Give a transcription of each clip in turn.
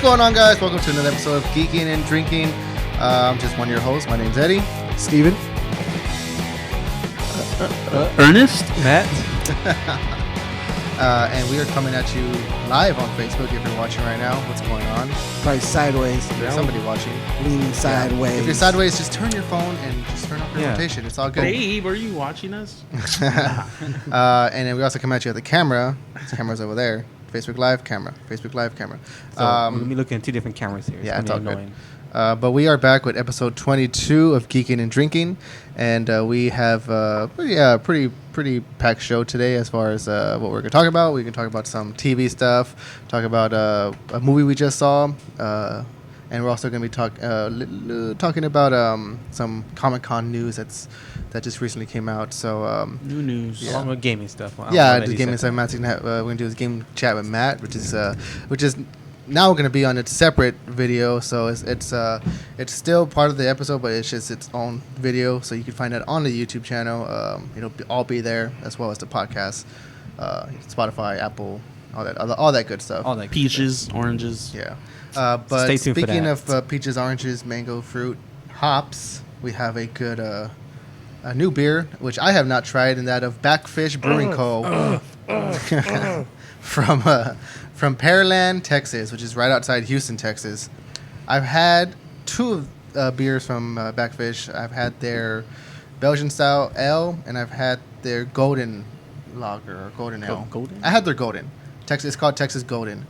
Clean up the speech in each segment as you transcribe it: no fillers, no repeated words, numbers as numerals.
going on, guys? Welcome to another episode of Geekin and Drinking. I'm just one of your hosts. My name's Eddie. Steven. Ernest. Matt. And we are coming at you live on Facebook if you're watching right now. What's going on? Probably sideways. There's somebody watching. Leaning sideways. If you're sideways, just turn your phone and just turn off your rotation. It's all good. Babe, are you watching us? And then we also come at you at the camera. The camera's over there. Facebook Live camera. Facebook Live camera. So let me look at two different cameras here. Yeah, it's all annoying. But we are back with episode 22 of Geekin and Drinking, and we have pretty packed show today as far as what we're going to talk about. We can talk about some TV stuff, talk about a movie we just saw, and we're also going to be talking about some Comic-Con news that just recently came out. So new news, yeah. Along with gaming stuff. Just gaming stuff. Matt's gonna have, we're gonna do this game chat with Matt, which is now going to be on its separate video, so it's still part of the episode, but it's just its own video, so you can find that on the YouTube channel. It'll all be there, as well as the podcast, Spotify, Apple, all that good stuff. all that peaches, oranges. Yeah. But Stay tuned for speaking that. of peaches, oranges, mango, fruit, hops, we have a good a new beer, which I have not tried, and that of Backfish Brewing Co. From Pearland, Texas, which is right outside Houston, Texas. I've had two beers from Backfish. I've had their Belgian style ale, and I've had their golden lager or golden ale. Golden? I had their golden. It's called Texas Golden.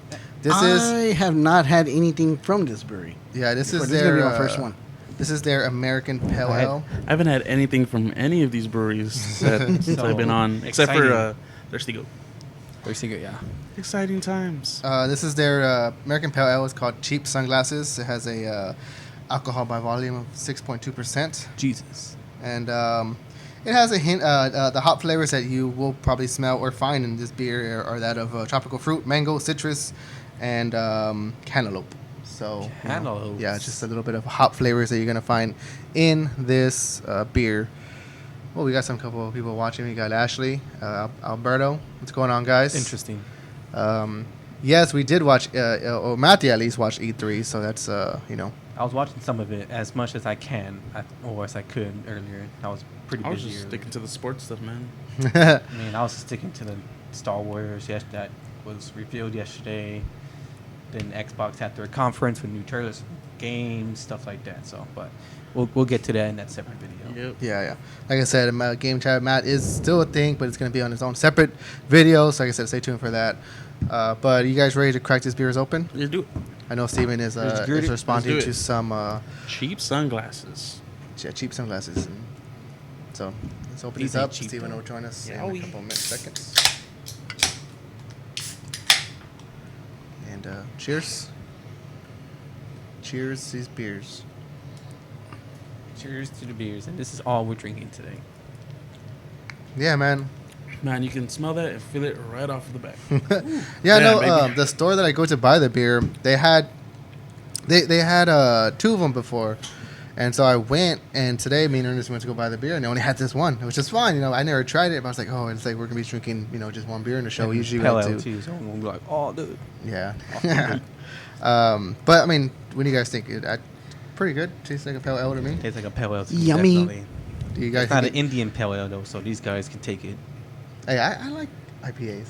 I have not had anything from this brewery. Yeah, this is This is their gonna be my first one. This is their American Pale Ale. I haven't had anything from any of these breweries since I've been on, except for Thirsty Goat. Thirsty Goat, yeah. Exciting times. This is their American Pale Ale. It's called Cheap Sunglasses. It has a alcohol by volume of 6.2%. Jesus. And it has a hint. The hop flavors that you will probably smell or find in this beer are that of tropical fruit, mango, citrus, and cantaloupe. So, Cantaloupe. Yeah, just a little bit of hop flavors that you're gonna find in this beer. Well, we got some couple of people watching. We got Ashley, Alberto. What's going on, guys? Interesting. Yes, we did watch. Or Matthew at least watched E3, so that's I was watching some of it as much as I can, or as I could earlier. I was pretty I was busy. just earlier. sticking to the sports stuff, man. I mean, I was sticking to the Star Wars. Yes, that was revealed yesterday. Then Xbox had their conference with new trailers, games, stuff like that. So, but we'll get to that in that separate video. Yep. Yeah. Like I said, Game Chat Matt is still a thing, but it's going to be on its own separate video. So like I said, stay tuned for that. But are you guys ready to crack these beers open? Let's do it. I know Steven is responding Let's do to it. some Cheap sunglasses. cheap sunglasses. And so let's open These these up. ain't cheap, Steven though. will join us Yeah, in we- a couple of seconds. And cheers. Cheers to these beers. Cheers to the beers, and this is all we're drinking today. Yeah, man. Man, you can smell that and feel it right off the back. Yeah, Yeah, no. baby. The store that I go to buy the beer, they had two of them before, and so I went. And today, me and Ernest went to go buy the beer, and they only had this one, which is fine. I never tried it, but I was like, oh, it's like we're gonna be drinking, just one beer in the show. And Usually, we Pale like Ale to, too, so we'll be like, oh, dude. yeah. But I mean, what do you guys think? Pretty good. Tastes like a pale ale to me. Tastes like a Pale Ale to me, Yummy. definitely. Do you guys? It's not an think Indian Pale Ale though, so these guys can take it. Hey, I like IPAs.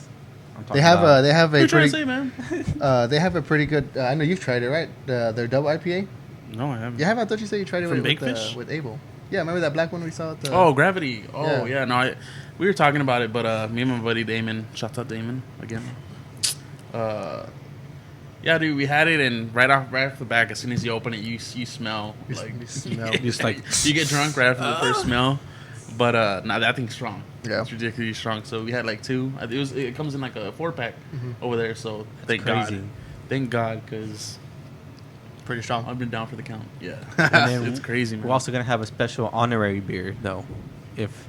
I'm talking They have about- a What are you trying pretty to say, man? they have a pretty good. I know you've tried it, right? Their double IPA. No, I haven't. You haven't? I thought you said you tried it From with Big Fish? with Abel. Yeah, remember that black one we saw at the... Oh, Gravity. Oh, Yeah. yeah. No, we were talking about it, but me and my buddy Damon, shout out Damon again. Yeah, dude, we had it, and right off the back, as soon as you open it, you smell like You smell. Just like you get drunk right after the first smell. But nah, that thing's strong. Yeah. It's ridiculously strong. So we had like two. It comes in like a 4-pack over there. So thank crazy. God, because Pretty strong. I've been down for the count. Yeah, then it's crazy, man. we're also gonna have a special honorary beer though, if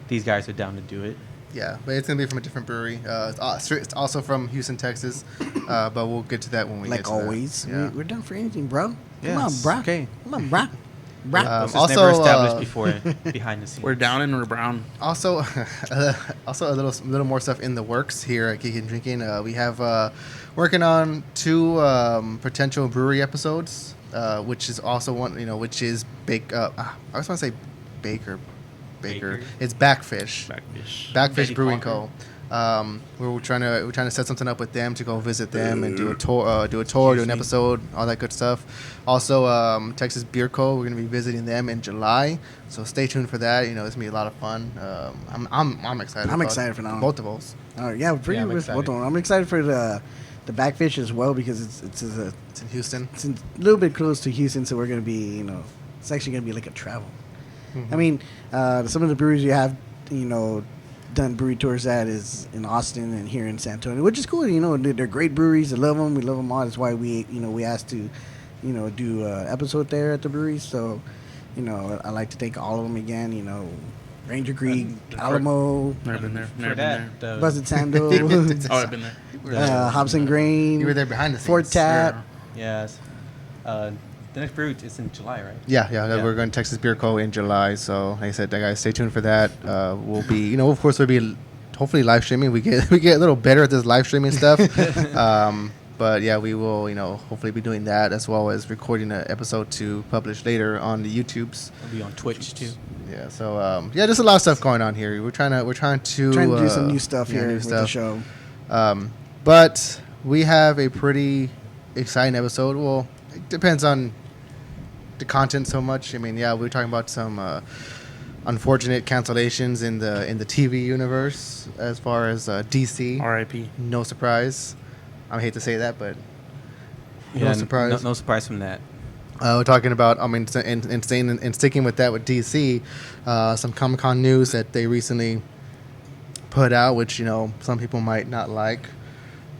these guys are down to do it. Yeah, but it's going to be from a different brewery. It's also from Houston, Texas, but we'll get to that when we get Like to always. that. Yeah. We're down for anything, bro. Come Yes. on, bro. Okay. Come on, bro. This was Also, never established before behind the scenes. We're down and we're brown. Also, also a little more stuff in the works here at Geekin Drinking. We have working on 2 potential brewery episodes, which is also one, which is I always want to say Baker. It's Backfish. Backfish Betty Brewing Parker. Co. We're trying to set something up with them to go visit them and do a tour, do an episode, all that good stuff. Also, Texas Beer Co. We're gonna be visiting them in July, so stay tuned for that. It's gonna be a lot of fun. I'm excited. I'm about excited for that one. both of us. Yeah, I'm excited. I'm excited for the Backfish as well because it's It's in Houston. it's a little bit close to Houston, so we're gonna be it's actually gonna be like a travel. I mean, some of the breweries you have done brewery tours at is in Austin and here in San Antonio, which is cool. They're great breweries. I love them. We love them all. That's why we asked to do an episode there at the breweries. So I like to thank all of them again. Ranger Creek, Alamo, Never been there. Never For been there. that, Buzzard Sandal, Oh, I've been there. Hobson Grain. You were there behind the scenes. Fort Tap. yes. The next brewery is in July, right? Yeah, Yeah. we're going to Texas Beer Co. in July. So, like I said, guys, stay tuned for that. We'll be, of course, we'll be hopefully live streaming. We get a little better at this live streaming stuff. But yeah, we will, hopefully be doing that as well as recording an episode to publish later on the YouTubes. It'll be on Twitch too. Yeah. So there's a lot of stuff going on here. We're trying to do some new stuff here with the show. But we have a pretty exciting episode. Well, it depends on the content so much. I mean, we're talking about some unfortunate cancellations in the TV universe as far as DC. R.I.P. No surprise. I hate to say that, but no surprise. No surprise from that. We're talking about, and sticking with that with DC, some Comic-Con news that they recently put out, which some people might not like,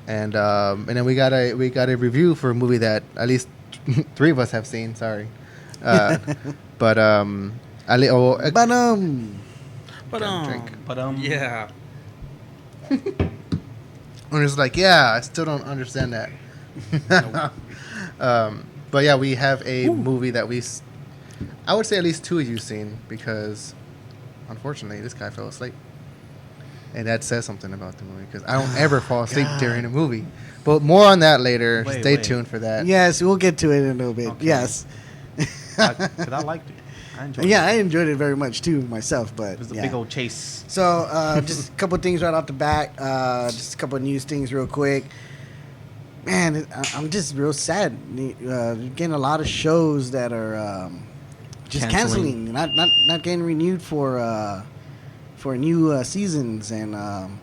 and then we got a review for a movie that at least 3 of us have seen. Sorry, but drink. Yeah. And it's like, I still don't understand that. But yeah, we have a movie that I would say at least 2 of you seen, because unfortunately this guy fell asleep, and that says something about the movie, because I don't ever fall asleep during a movie. But more on that later. Stay tuned for that. Yes, we'll get to it in a little bit. Okay. Yes. Because I liked it. I enjoyed it. Yeah, I enjoyed it very much too myself. But It was a big old chase. So just a couple things right off the bat. Just a couple of news things real quick. Man, I'm just real sad. Getting a lot of shows that are just canceling, not getting renewed for new seasons, and I'm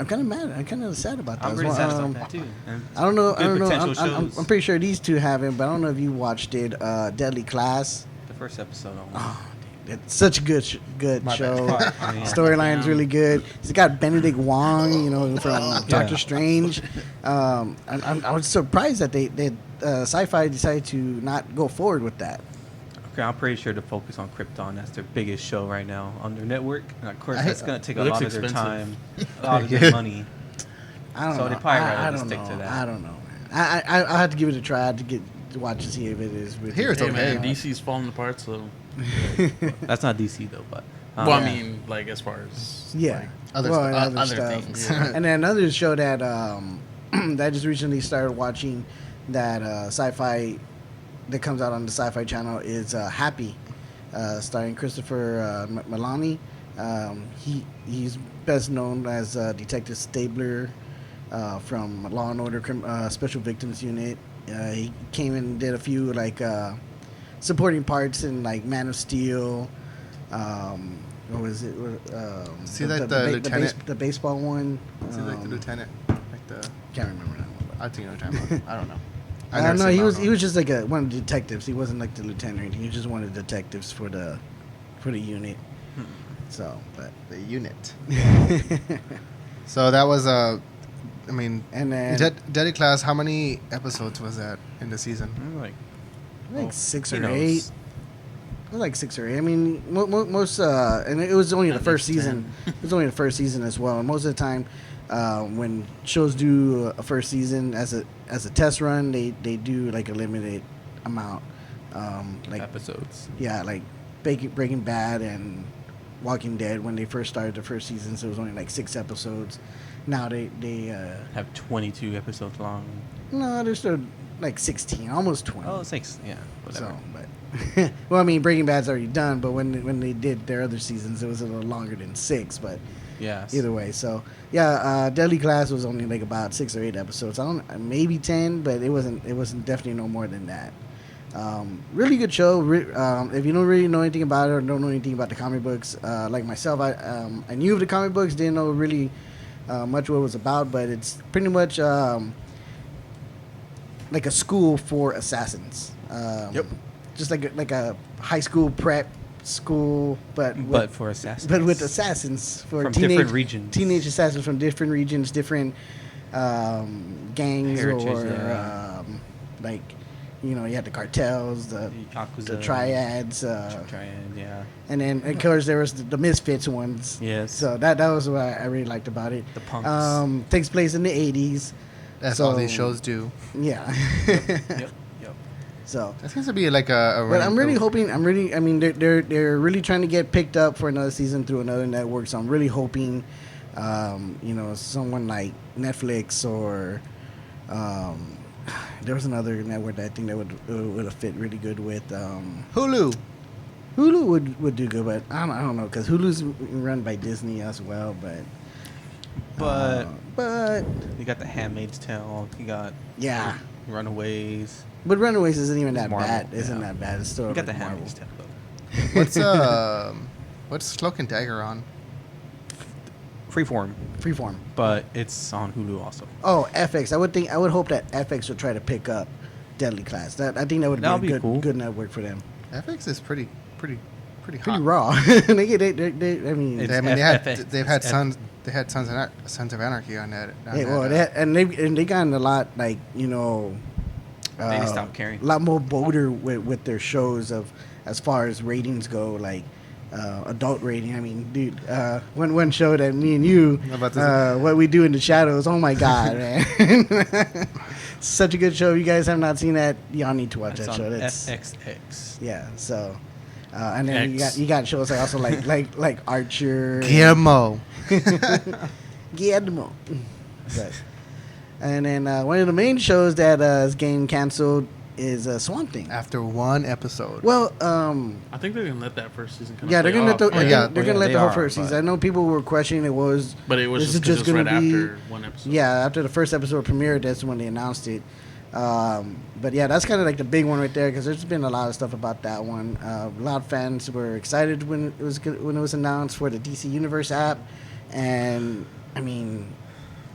kind of mad. I'm kind of sad about that. I'm as pretty well. sad about that too. And I don't know. good potential shows. I'm pretty sure these 2 haven't, but I don't know if you watched it. Deadly Class. The first episode. It's such a good My show. bad. Storyline's really good. It's got Benedict Wong, from Doctor Strange. I was surprised that they Sci-Fi decided to not go forward with that. Okay, I'm pretty sure to focus on Krypton. That's their biggest show right now on their network. And of course, that's going to take It a looks lot of their expensive. time, a lot of their money. I don't So know. they probably I rather don't stick know. to that. I don't know. I had to give it a try. I had to watch and see if it is. With Here it's Hey, okay. man, DC's falling apart, so. That's not DC though, but Well, I mean, like, as far as. Yeah. Like, Other stuff. things. Yeah. And then another show that that I just recently started watching that Sci-Fi that comes out on the Sci-Fi channel is Happy, starring Christopher Milani. He's best known as Detective Stabler from Law and Order Special Victims Unit. He came in and did a few supporting parts in Man of Steel. What was it? See, like the lieutenant? the baseball one. Is it like the lieutenant? Like the Can't remember that one. I think you know what I'm talking about. I don't know. I don't know. He was just like one of the detectives. He wasn't like the lieutenant or anything. He was just one of the detectives for the unit. So, but the unit. So that was I mean, and then Deadly Class. How many episodes was that in the season? I'm like, I think 6 who or knows? 8. It was like 6 or 8. I mean, most and it was only the At first least season. It was only the first season as well. And most of the time, when shows do a first season as a test run, they do like a limited amount. Like episodes. yeah, like Breaking Bad and Walking Dead when they first started the first seasons, it was only like 6 episodes. Now they Have 22 episodes long. no, they're still like 16, almost 20. Oh, 6. Yeah, whatever. So, but well, I mean, Breaking Bad's already done, but when they did their other seasons, it was a little longer than 6. But Yes. either way, so yeah, Deadly Class was only like about 6 or 8 episodes. I don't maybe 10, but it wasn't definitely no more than that. Really good show. If you don't really know anything about it or don't know anything about the comic books, like myself, I knew of the comic books, didn't know really much what it was about, but it's pretty much like a school for assassins. Yep. Just like a high school prep school, but for assassins. but with assassins for From teenage different regions. Teenage assassins from different regions, different gangs, Heritage, or yeah. like you had the cartels, the Yakuza, triads, Triad, yeah. and then of course there was the misfits ones. Yes. So that was what I really liked about it. The punks. Takes place in the 80s. That's So- all these shows do. Yeah. Yep. So. That seems to be like a But I'm really running- hoping. I mean, they're really trying to get picked up for another season through another network. So I'm really hoping, someone like Netflix or there was another network that I think that would have fit really good with. Hulu. Hulu would do good, but I don't know because Hulu's run by Disney as well. But You got The Handmaid's Tale. You got yeah, Runaways. but Runaways isn't even that Marvel, bad. Isn't yeah. that bad? It's still You got The Marvel. Handmaid's Tale though. What's Cloak and Dagger on? Freeform, Freeform. but it's on Hulu also. Oh, FX. I would hope that FX would try to pick up Deadly Class. I think that would That'll be be a cool. good network for them. FX is pretty hot. Pretty raw. I mean, It's They've had F- Sons of Anarchy on that. they gotten a lot like They just stopped caring. A lot more bolder with their shows as far as ratings go, like adult rating. I mean, dude, one show that me and you, About this- What We Do in the Shadows. Oh my god, man! Such a good show. If you guys have not seen that, y'all need to watch It's that on show. That's FXX. yeah. So. And then X. you got shows like also like Archer, Guillermo. Guillermo. But, and then one of the main shows that is getting canceled is Swamp Thing. After one episode. Well, I think they're gonna let that first season kind of yeah, they're gonna let the yeah. they're gonna let they the whole are, first season. but- I know people were questioning it was, But it was This is just because just it was right gonna be- after one episode. yeah, after the first episode premiered, that's when they announced it. But yeah, that's kind of like the big one right there because there's been a lot of stuff about that one. A lot of fans were excited when it was announced for the DC Universe app, and I mean,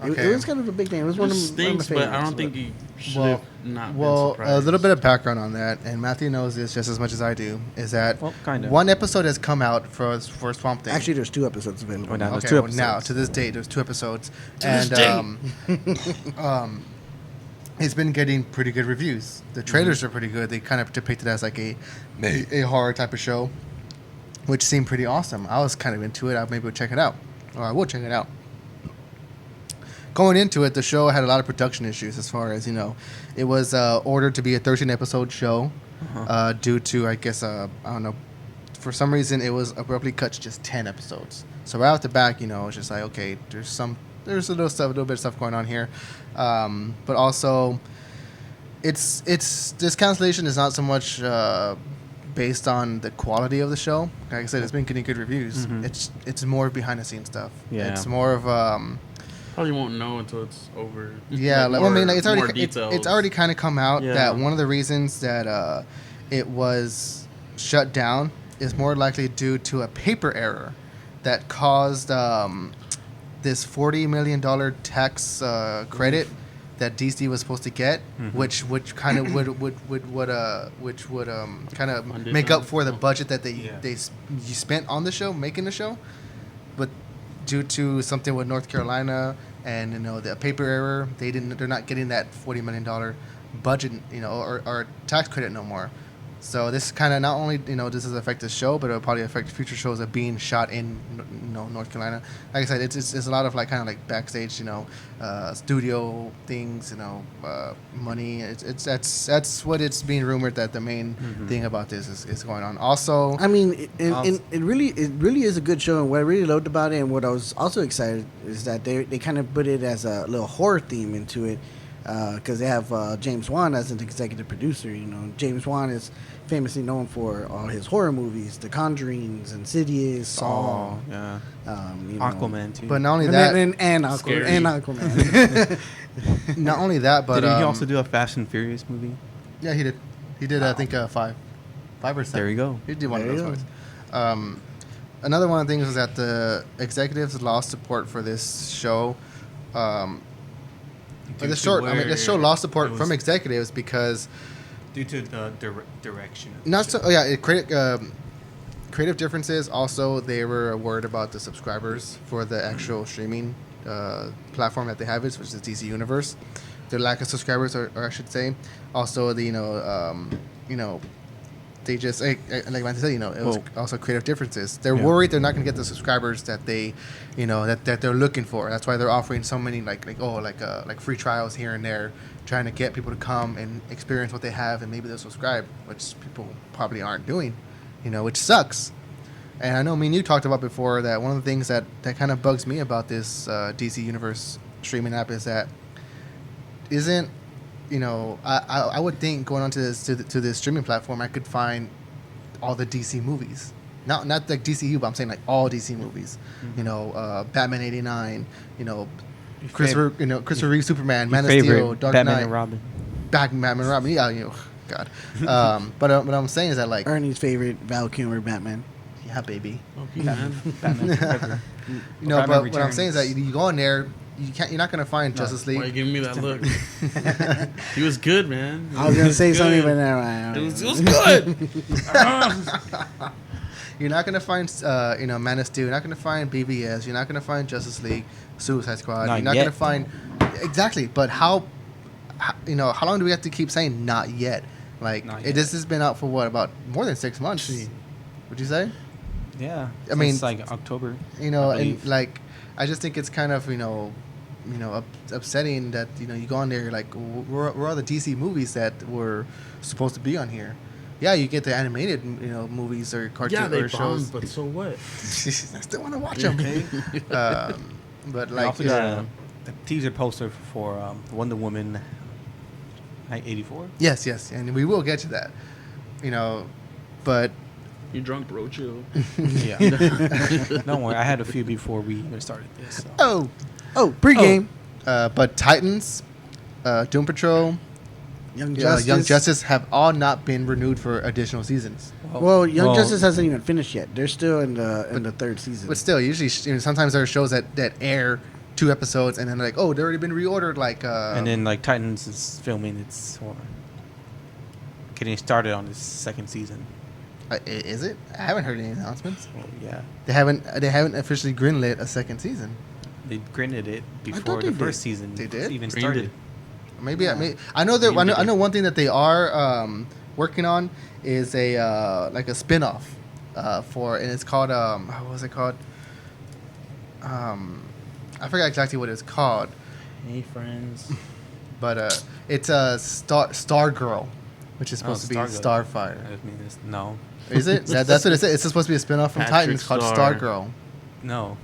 it Okay. was kind of a big thing. It was It one of stinks, my but favorites. I don't think you should Well, have not been Well, surprised. a little bit of background on that, and Matthew knows this just as much as I do, is that Well, kind of. one episode has come out for Swamp Thing. Actually, there's 2 episodes available. Oh, now there's Okay, 2 well, episodes. now to this date, there's 2 episodes, this and it's been getting pretty good reviews. The trailers are pretty good. They kind of depict it as like a horror type of show, which seemed pretty awesome. I was kind of into it. I maybe would check it out, or I will check it out. Going into it, the show had a lot of production issues as far as, it was ordered to be a 13-episode show due to, I guess, I don't know, for some reason it was abruptly cut to just 10 episodes. So right off the back, it's just like, okay, there's a little bit of stuff going on here. But also, this cancellation is not so much based on the quality of the show. Like I said, it's been getting good reviews. Mhm. It's more behind the scenes stuff. Yeah. It's more of Probably won't know until it's over. yeah, like, well, I mean, like, it's more already details. it's already kind of come out Yeah. that one of the reasons that it was shut down is more likely due to a paper error that caused this $40 million tax credit that DC was supposed to get, which kind of would kind of Funded make them? up for the budget that Yeah. you spent on the show, making the show, but due to something with North Carolina and the paper error, they're not getting that $40 million budget, or tax credit no more. So this kind of not only this has affected the show, but it'll probably affect future shows that are being shot in North Carolina. Like I said, it's a lot of like kind of like backstage studio things, money. That's what it's being rumored that the main thing about this is going on. Also, I mean, it really is a good show, and what I really loved about it, and what I was also excited is that they kind of put it as a little horror theme into it. Because they have James Wan as an executive producer. James Wan is famously known for all his horror movies, The Conjurings, Insidious, Saw, Aquaman too. but not only that, and Aquaman. not only that, but did he also do a Fast and Furious movie? Yeah, he did. He did. I think 5 or 7. There you go. He did one of those movies. Another one of the things was that the executives lost support for this show. This show lost support from executives because due to the direction. Creative differences. Also, they were worried about the subscribers for the actual streaming platform that they have, which is DC Universe. The lack of subscribers, or I should say, also the they just like I said, it was also creative differences. They're worried they're not going to get the subscribers that they, that they're looking for. That's why they're offering so many like free trials here and there, trying to get people to come and experience what they have, and maybe they'll subscribe, which people probably aren't doing, which sucks. And I know me and you talked about before that one of the things that kind of bugs me about this DC Universe streaming app is that isn't. I would think going onto this to this streaming platform, I could find all the DC movies, not like DCU, but I'm saying like all DC movies. Batman '89, Christopher Reeve Superman, Man of Steel, Dark Batman Knight, and Robin. Batman and Robin. Yeah, God. But what I'm saying is that like Ernie's favorite Val Kilmer Batman. Yeah, baby. Okay, man. Batman Forever. But what I'm saying is that you go in there. You're not gonna find Justice League. Why you giving me that look? He was good, man. I was gonna say something, but never mind. It was good. You're not gonna find Man of Steel. You're not gonna find BBS. You're not gonna find Justice League, Suicide Squad. You're not gonna find exactly. But how long do we have to keep saying not yet? Like this has been out for what, about more than 6 months? Would you say? Yeah. I mean, it's like October. And like I just think it's kind of upsetting that you go on there like where are the DC movies that were supposed to be on here? Yeah, you get the animated movies or cartoon or shows, but so what? I still want to watch them. But like also got the teaser poster for Wonder Woman 84. Yes, and we will get to that. But You drunk, bro? Chill. Yeah. Don't worry, I had a few before we even started this. So. Pregame. But Titans, Doom Patrol, Young Justice have all not been renewed for additional seasons. Well, Young Justice hasn't even finished yet. They're still in the third season. But still, usually sometimes there are shows that air 2 episodes and then they're like, oh, they've already been reordered. Like and then like Titans is filming getting started on its 2nd season. Is it? I haven't heard any announcements. Well, yeah. They haven't officially greenlit a 2nd season. They granted it before the first season. They did? Even started. Maybe I know that I know one thing that they are working on is a like a spin-off and it's called what was it called? I forgot exactly what it's called. Hey friends. But it's Star Girl, which is supposed to be Starfire. I mean, no. Is it? That's what it says. It's supposed to be a spin-off from Titans called Stargirl. No.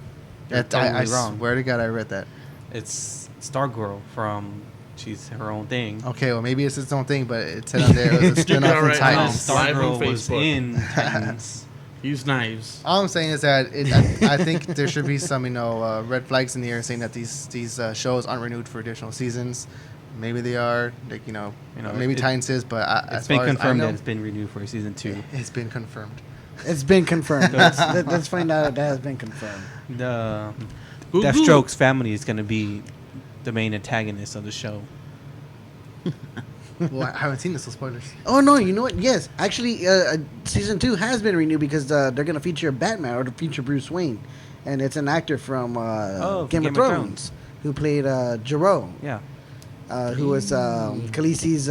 I swear to God, I read that. It's Stargirl from. She's her own thing. Okay, well maybe it's its own thing, but it said on there it was a spin-off from Titans. Stargirl was in Titans. Use knives. All I'm saying is that I think there should be some red flags in the air saying that these shows aren't renewed for additional seasons. Maybe they are, like maybe Titans is, but it's been confirmed that it's been renewed for season 2. It's been confirmed. It's been confirmed. Let's find out if that has been confirmed. The Deathstroke's family is going to be the main antagonist of the show. Well, I haven't seen this, so spoilers. Oh no, you know what? Yes, actually, season 2 has been renewed because they're going to feature Batman or to feature Bruce Wayne, and it's an actor from Game of Thrones who played Jarreau. Yeah. Who was Khaleesi's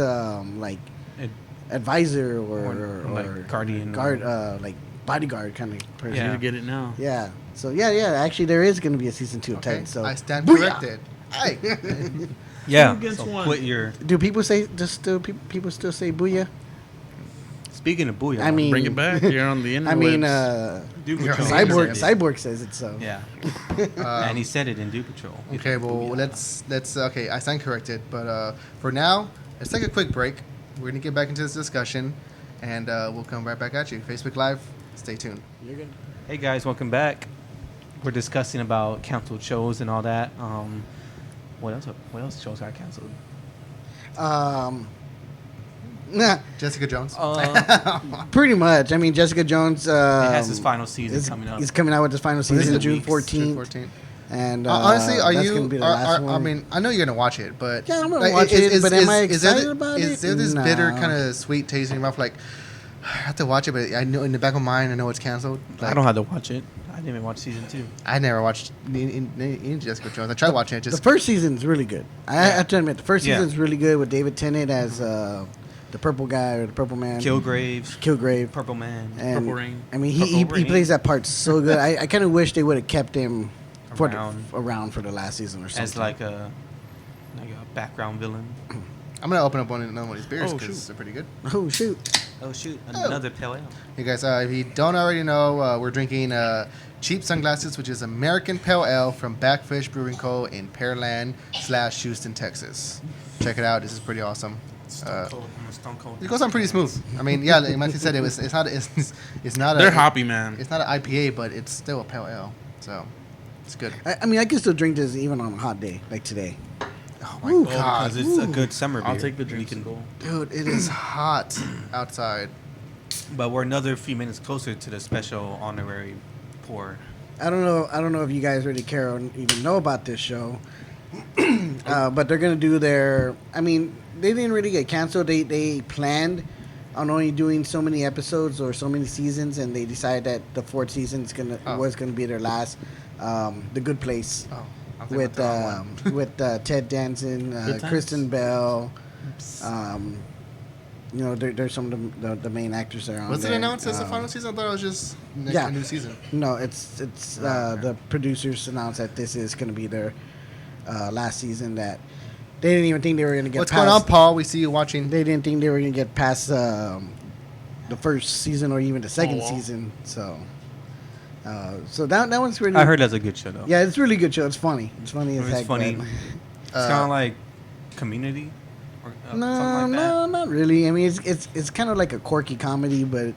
advisor like guardian, guard, like bodyguard kind of person. Yeah, you get it now. Yeah. So yeah. Actually, there is going to be a season 2 of Okay, Titans. So I stand Booyah! corrected. Hey. Yeah. Two against So one. quit your. Do people say people still say booyah? Speaking of booyah, I mean, Bring it back. You're on the internet. I mean, Doom You're Patrol. right. Cyborg says it. So Yeah. And he said it in Doom Patrol. Okay, well, let's okay. I stand corrected, but for now, let's take a quick break. We're gonna get back into this discussion, and we'll come right back at you. Facebook Live, stay tuned. You're good. Hey guys, welcome back. We're discussing about canceled shows and all that. What else shows got canceled? Nah, Jessica Jones. pretty much. I mean, Jessica Jones. It has his final season coming up. He's coming out with his final When is season it? June Weeks. 14th. June 14th. And Honestly, are that's you? gonna be the last one. I mean, I know you're gonna watch it, but Yeah, I'm gonna watch it, but am I excited about it? Is there this bitter Nah. kind of sweet taste in your mouth? Like, I have to watch it, but I know in the back of my mind, I know it's canceled. Like, I don't have to watch it. I didn't even watch season 2. I never watched any Jessica Jones. I tried watching it. the Just first season's really good. I have to admit, the first Yeah. season's really good with David Tennant as the purple guy or the purple man. Kilgrave. Purple Man. And, Purple Rain. I mean, Purple he Rain. plays that part so good. I kind of wish they would have kept him Around. around for the last season or something. As like a background villain. I'm gonna open up another one of these beers Oh, because shoot. they're pretty good. Oh shoot! Oh shoot, Oh. another pale ale. Hey guys, if you don't already know, we're drinking Cheap Sunglasses, which is American Pale Ale from Backfish Brewing Co. in Pearland / Houston, Texas. Check it out. This is pretty awesome. Stone Cold. It goes on pretty smooth. I mean, yeah, like Matthew said, it's not They're a hoppy, man. it's not an IPA, but it's still a pale ale, so it's good. I mean, I can still drink this even on a hot day like today. Oh my Ooh. god, Because it's a good summer beer. I'll take the We drinks can- and go. dude, it is hot outside. But we're another few minutes closer to the special honorary pour. I don't know if you guys really care or even know about this show, but they're gonna do their. I mean, they didn't really get canceled. They planned on only doing so many episodes or so many seasons, and they decided that the fourth season was gonna be their last. The Good Place Oh, I'm thinking with about the wrong one. with Ted Danson, Good times. Kristen Bell. You know, there's some of the main actors there on Was it there. announced as the final season? I thought it was just yeah. a new season. No, it's Okay. the producers announced that this is going to be their last season. That they didn't even think they were going to get. What's past, going on, Paul? We see you watching. They didn't think they were going to get past the first season or even the second wow. season. So, so that one's really. I heard that's a good show though. Yeah, it's a really good show. It's funny. It's funny as It's heck. funny. but- It's kind of like Community. Or, No, something like no, not really. I mean, it's kind of like a quirky comedy, but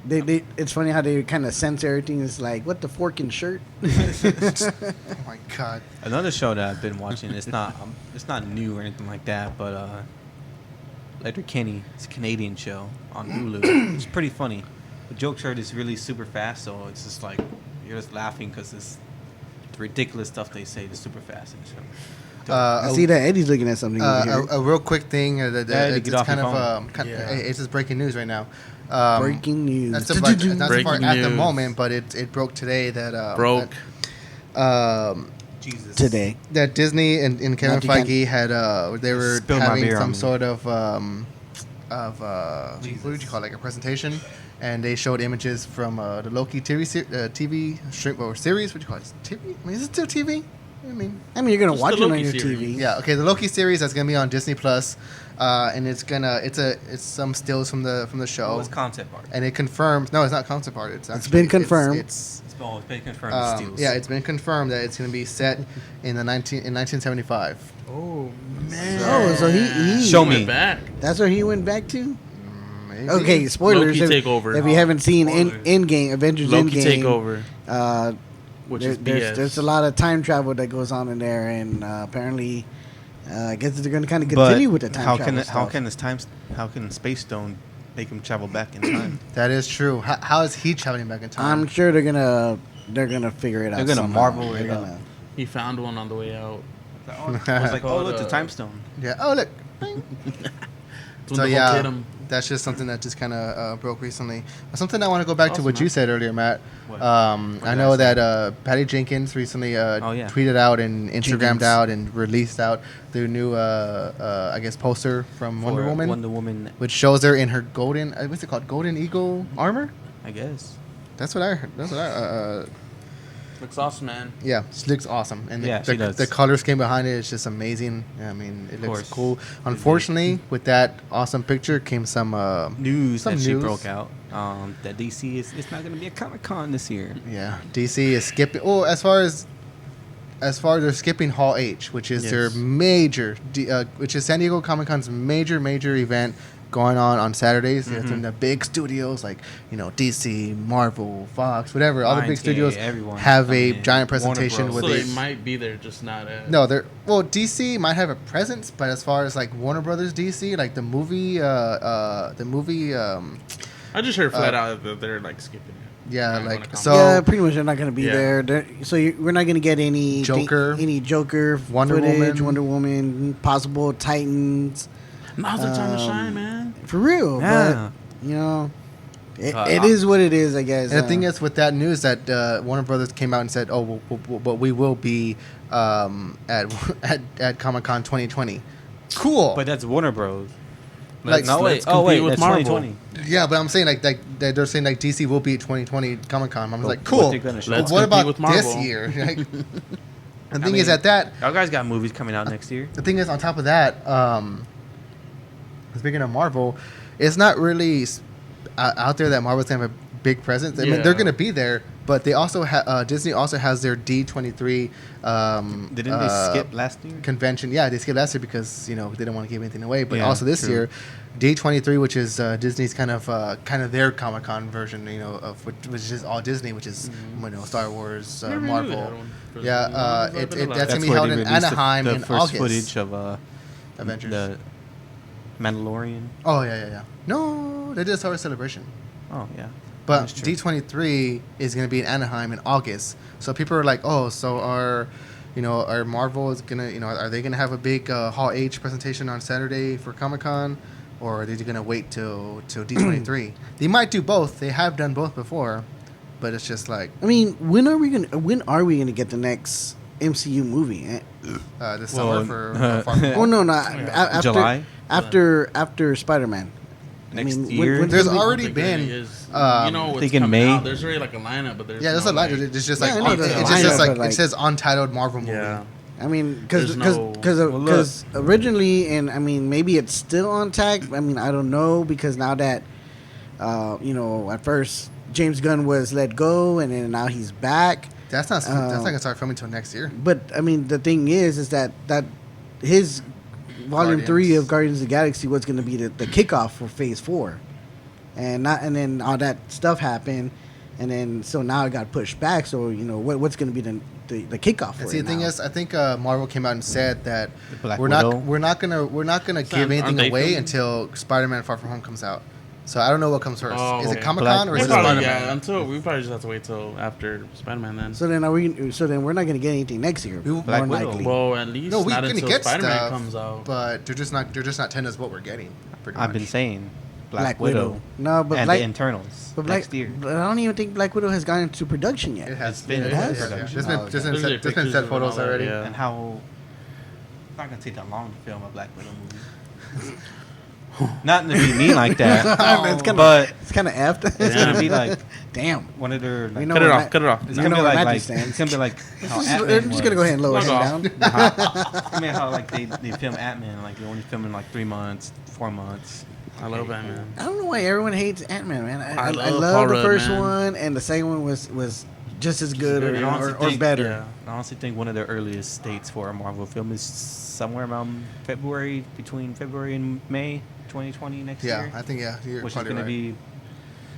they it's funny how they kind of censor everything. It's like, what, the fork and shirt? Oh my god. that. Another show that I've been watching. It's not new or anything like that, but Letterkenny. It's a Canadian show on Hulu. It's pretty funny. The jokes are just really super fast, so it's just like you're just laughing because it's the ridiculous stuff they say is super fast in the show. I see that Eddie's looking at something over here. A real quick thing. Eddie, It's get off kind your of phone. Yeah. it's just breaking news right now. Breaking news. That's the part, that's the Breaking part at the news. moment, but it broke today that Broke. Jesus. Today. that Disney and Kevin Not you Feige had they were Spill my having beer on some me. sort of what would you call it, like a presentation, and they showed images from the Loki TV strip or series. What do you call it? TV? I mean, is it still TV? I mean, you're gonna Just watch the it on Loki your series. TV. yeah. Okay, the Loki series that's gonna be on Disney Plus, and it's some stills from the show, Oh, it's concept art. and it confirms. No, it's not concept art. It's actually, been confirmed. It's It's been confirmed. Steals. yeah, it's been confirmed that it's gonna be set in 1975. Oh Oh, so he Show Went me. back. That's where he went back to. Maybe. Okay, spoilers. Loki takeover. If you haven't seen Spoilers. Endgame, Avengers Loki Endgame, takeover, which is BS. there's a lot of time travel that goes on in there, and apparently, I guess they're going to kind of But continue with the time how travel can stuff. how can Space Stone make him travel back in time? That is true. How is he traveling back in time? I'm sure they're gonna figure it out. They're gonna somehow. marvel it They're up. gonna- He found one on the way out. I was like, oh look, the time stone. Yeah. Oh look. Bing. When So, the yeah. Hulk hit him. That's just something that just kind of broke recently. Something I want to go back to Awesome, what man. you said earlier, Matt. What? I know that Patty Jenkins recently tweeted out and Instagrammed Jenkins. out and released out their new, I guess, poster from Wonder For Woman, Wonder Woman, which shows her in her golden, what's it called, Golden Eagle armor. I guess. That's what I heard. That's what I. Looks awesome, man. Yeah, she looks awesome, and Yeah, she does. the color scheme behind it is just amazing. I mean, it looks course. cool. Unfortunately, with that awesome picture came some News some that she news. broke out that DC is it's not going to be a Comic-Con this year. Yeah, DC is skipping. Oh, as far as they're skipping Hall H, which is their Yes. major, which is San Diego Comic Con's major event going on Saturdays. It's in the big studios like DC, Marvel, Fox, whatever. All the big Lionsgate, studios everyone's have a coming in. giant Warner presentation Bros. with So a. they might be there, just not at. No, DC might have a presence, but as far as like Warner Brothers DC, like the movie, I just heard flat out that they're like skipping it. yeah, Not like gonna come. so. yeah, pretty much they're not going to be Yeah. there. We're not going to get any Joker. Wonder footage, Woman. Wonder Woman, possible Titans. Now's the time to shine, man. For real, Yeah. but it is what it is, I guess. And the thing is, with that news, that Warner Brothers came out and said, "Oh, but we will be at Comic Con 2020." Cool. But that's Warner Bros. Like, Let's- No, wait. let's Oh, wait. compete with That's Marvel. 2020. yeah, but I'm saying like they're saying like DC will be at 2020 Comic Con. I'm like, What cool. they gonna show? But Let's what compete about with this Marvel. year? Like, the I thing is mean, that Y'all guys got movies coming out next year. the thing is on top of that, speaking of Marvel, it's not really out there that Marvel's gonna have a big presence. I mean, Yeah. they're gonna be there, but they also Disney also has their D23. Didn't they skip last year? Convention? Yeah, they skipped last year because they didn't want to give anything away. But Yeah, also this true. year, D23, which is Disney's kind of their Comic Con version, of which is all Disney, which is Star Wars, Never knew they had Marvel. one for Yeah, Disney. that's That's gonna be where held they in released Anaheim the in first August. footage of Avengers. the Mandalorian. Oh yeah. No, they did Star Wars Celebration. Oh yeah. But That's true. D23 is going to be in Anaheim in August. So people are like, oh, so our Marvel is going to, are they going to have a big Hall H presentation on Saturday for Comic-Con? Or are they going to wait till D23? They might do both. They have done both before. But it's just like I mean, when are we gonna get the next MCU movie? this summer for Far From Oh Home. no, after July? after Spider-Man. Next year? There's when- already I think been, there is. I think in May. There's already like a lineup, but there's Yeah, there's no, a lot. like- It's just Yeah, like I know there's a it's just lineup, like but, like- it says untitled Marvel movie. Yeah. I mean, because There's no- originally, and I mean, maybe it's still on tag. I mean, I don't know because now that, at first James Gunn was let go, and then now he's back. That's not gonna start filming until next year. But I mean, the thing is that his Volume 3 of Guardians of the Galaxy was going to be the kickoff for Phase 4, and then all that stuff happened, and then so now it got pushed back. So what's going to be the kickoff for And see, it the thing now? is, I think Marvel came out and said that Black we're Widow. not gonna give aren't anything they away filming? until Spider-Man: Far From Home comes out. So I don't know what comes first. Oh, Is it okay. Comic-Con or Black is it Probably, Spider-Man? yeah, until we probably just have to wait till after Spider-Man then. So then we're not going to get anything next year. We- More Black Widow. likely. Well, at least No, we're not gonna until get Spider-Man stuff, comes out. but they're just not telling us what we're getting. Pretty I've much. been saying Black Widow. No, but and Black, the internals but next year. But I don't even think Black Widow has gone into production yet. It has been been. in Yeah, production. yeah. Oh, There's okay. been set Pictures and photos all that, already. yeah. And how it's not gonna take that long to film a Black Widow movie. Not to be mean like that, It's kinda- but It's kind of effed. it's gonna be like Damn. one of their. Like, We know Cut it where off. Matt- Cut it off. it's You gonna know be where like, Matthew like stands. it's gonna be like how Just- Ant-Man I'm just gonna go ahead and lower him Log down. I mean, how like they film Ant-Man, like they only film in like 3 months, 4 months. I love Batman. I don't know why everyone hates Ant-Man, man. I I love love Paul the Rudd, first man. one, and the second one was just as good I honestly or think- better. yeah. I honestly think one of the earliest dates for a Marvel film is somewhere around between February and May 2020 next Yeah, year. I think you're Which is probably going right. to be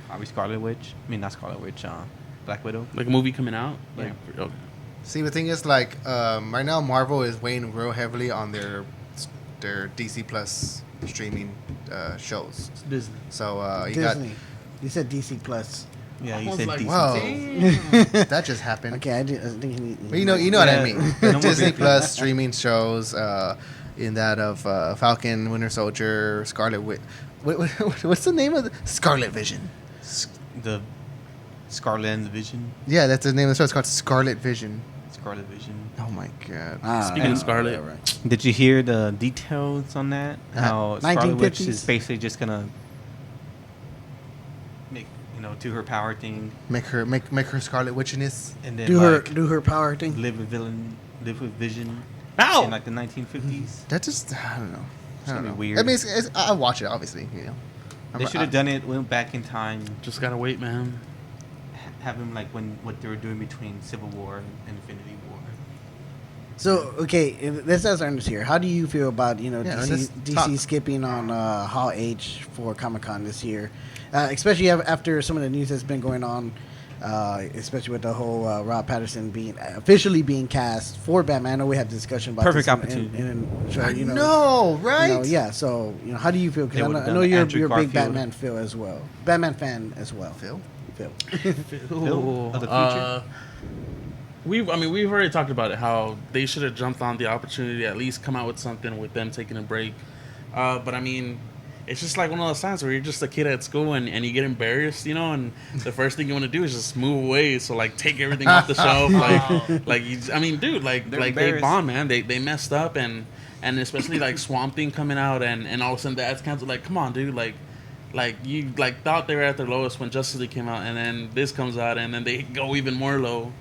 probably Scarlet Witch. I mean, not Scarlet Witch, Black Widow. Like a movie coming out. Like, oh, See, the thing is, like, right now Marvel is weighing real heavily on their DC Plus streaming shows. it's Disney. So you Disney. You said DC Plus. Yeah, you I was said like, DC. Whoa, that just happened. Okay, I think he need. But you know what I Yeah. mean. No more Disney big Plus streaming shows in that of Falcon, Winter Soldier, Scarlet Witch. what's the name of the Scarlet Vision? The Scarlet and the Vision. Yeah, that's the name of the show. It's called Scarlet Vision. Scarlet Vision. Oh my god. Speaking of Scarlet, yeah, right. Did you hear the details on that? How Scarlet Witch 1950s? is basically just gonna make do her power thing, Make her Scarlet Witchiness. and then Do her power thing. live with Vision Ow! in like the 1950s. That just I don't know. I gonna don't be know. weird. I mean, I'll watch it obviously. They should have done it. Went back in time. just gotta wait, man. Have him like what they were doing between Civil War and Infinity War. So okay, let's ask Ernest here. How do you feel about Yeah, DC, Ernest, talk. DC skipping on Hall H for Comic-Con this year, especially after some of the news that's been going on, especially with the whole Rob Patterson officially being cast for Batman. I know we had a discussion about Perfect this opportunity. Right? Yeah. So how do you feel? They Because would've I know done you're Andrew a big Garfield. Batman fan as well. Phil. Phil of the future. We've already talked about it. How they should have jumped on the opportunity to at least come out with something with them taking a break. But I mean, it's just like one of those times where you're just a kid at school and you get embarrassed, and the first thing you want to do is just move away. So like take everything off the shelf, dude, they bombed, man. They messed up and especially like Swamp Thing coming out and all of a sudden the ads canceled. Like, come on, dude, like you thought they were at their lowest when Justice League came out, and then this comes out, and then they go even more low.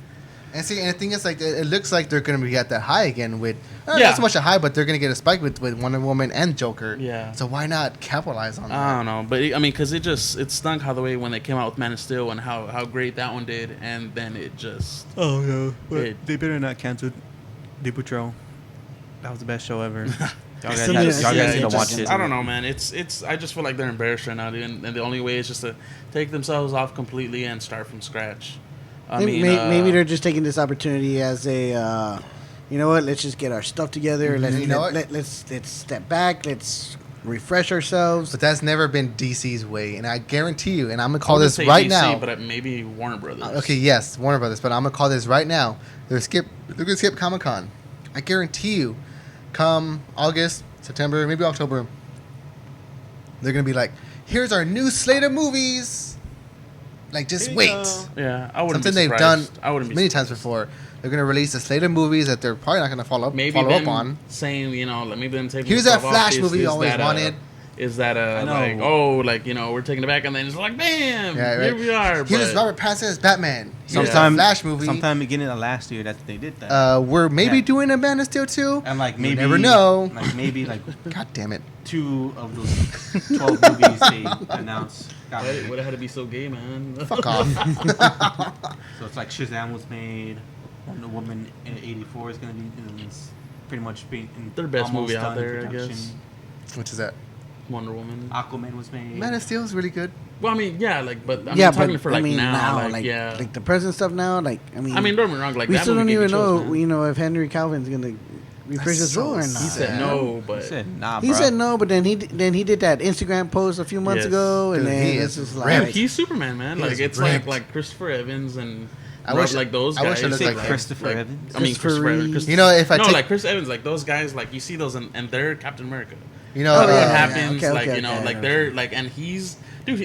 And see, and the thing is, like, it looks like they're going to be at that high again with Yeah. not so much a high, but they're going to get a spike with Wonder Woman and Joker. Yeah. So why not capitalize on that? I don't know, but because it stunk how the way when they came out with Man of Steel and how great that one did, and then it just Oh no! But They better not cancel Doom Patrol. That was the best show ever. Y'all still guys need- need yeah, to watch it. I don't know, man. It's I just feel like they're embarrassed right now, dude, and the only way is just to take themselves off completely and start from scratch. Maybe they're just taking this opportunity as a, you know what? Let's just get our stuff together. Let's step back. Let's refresh ourselves. But that's never been DC's way, and I guarantee you, and I'm gonna I call wouldn't this say right DC, now. but maybe Warner Brothers. Okay, yes, Warner Brothers, but I'm gonna call this right now. They're gonna skip Comic-Con. I guarantee you, come August, September, maybe October, they're gonna be like, "Here's our new slate of movies." Like, just wait. Yeah, I wouldn't. Something be they've done surprised. I wouldn't be many surprised. times before. They're gonna release a slate of movies that they're probably not gonna follow Maybe up them on. saying, maybe them taking. Here's that themselves off Flash is- movie you is always that, wanted. Is that know. we're taking it back, and then it's like, bam, Yeah, right. here we are. Here's but- Robert Pattinson as Batman. Here's Sometime a Flash movie. Sometime beginning of last year that they did that. We're maybe Yeah. doing a Man of Steel 2. And like You maybe never know. Like maybe like God damn it. 2 of those 12 movies they announced. got Why made. would it have to be so gay, man? Fuck off. So it's like Shazam was made. Wonder Woman in '84 is gonna be it's pretty much being in Their best almost movie out done in there, I production. guess. Which is that? Wonder Woman. Aquaman was made. Man of Steel is really good. Well, I mean, yeah, like, but I'm Yeah, talking but for like now, like, yeah. like the present stuff now. Like, I mean, Don't get me wrong, like we that still don't movie even gave me chills, know, man. if Henry Calvin's gonna rephrase That's his role or so not. He said sad. no, but He said nah, He bro. said no, but then he did that Instagram post a few months Yes. ago, and Dude, then he it's is just ripped. like he's Superman, man. He Like is it's ripped. like Christopher Evans and I wish- like those I guys. wish I looked Say like that. Christopher Evans. I mean, Christopher Reeve. You know, if I no, take, like Chris Evans, like those guys, like you see those, and they're Captain America. you know, Oh, Like, yeah, what yeah. happens, Okay, like okay, you know, okay, I like know they're what like, and he's dude.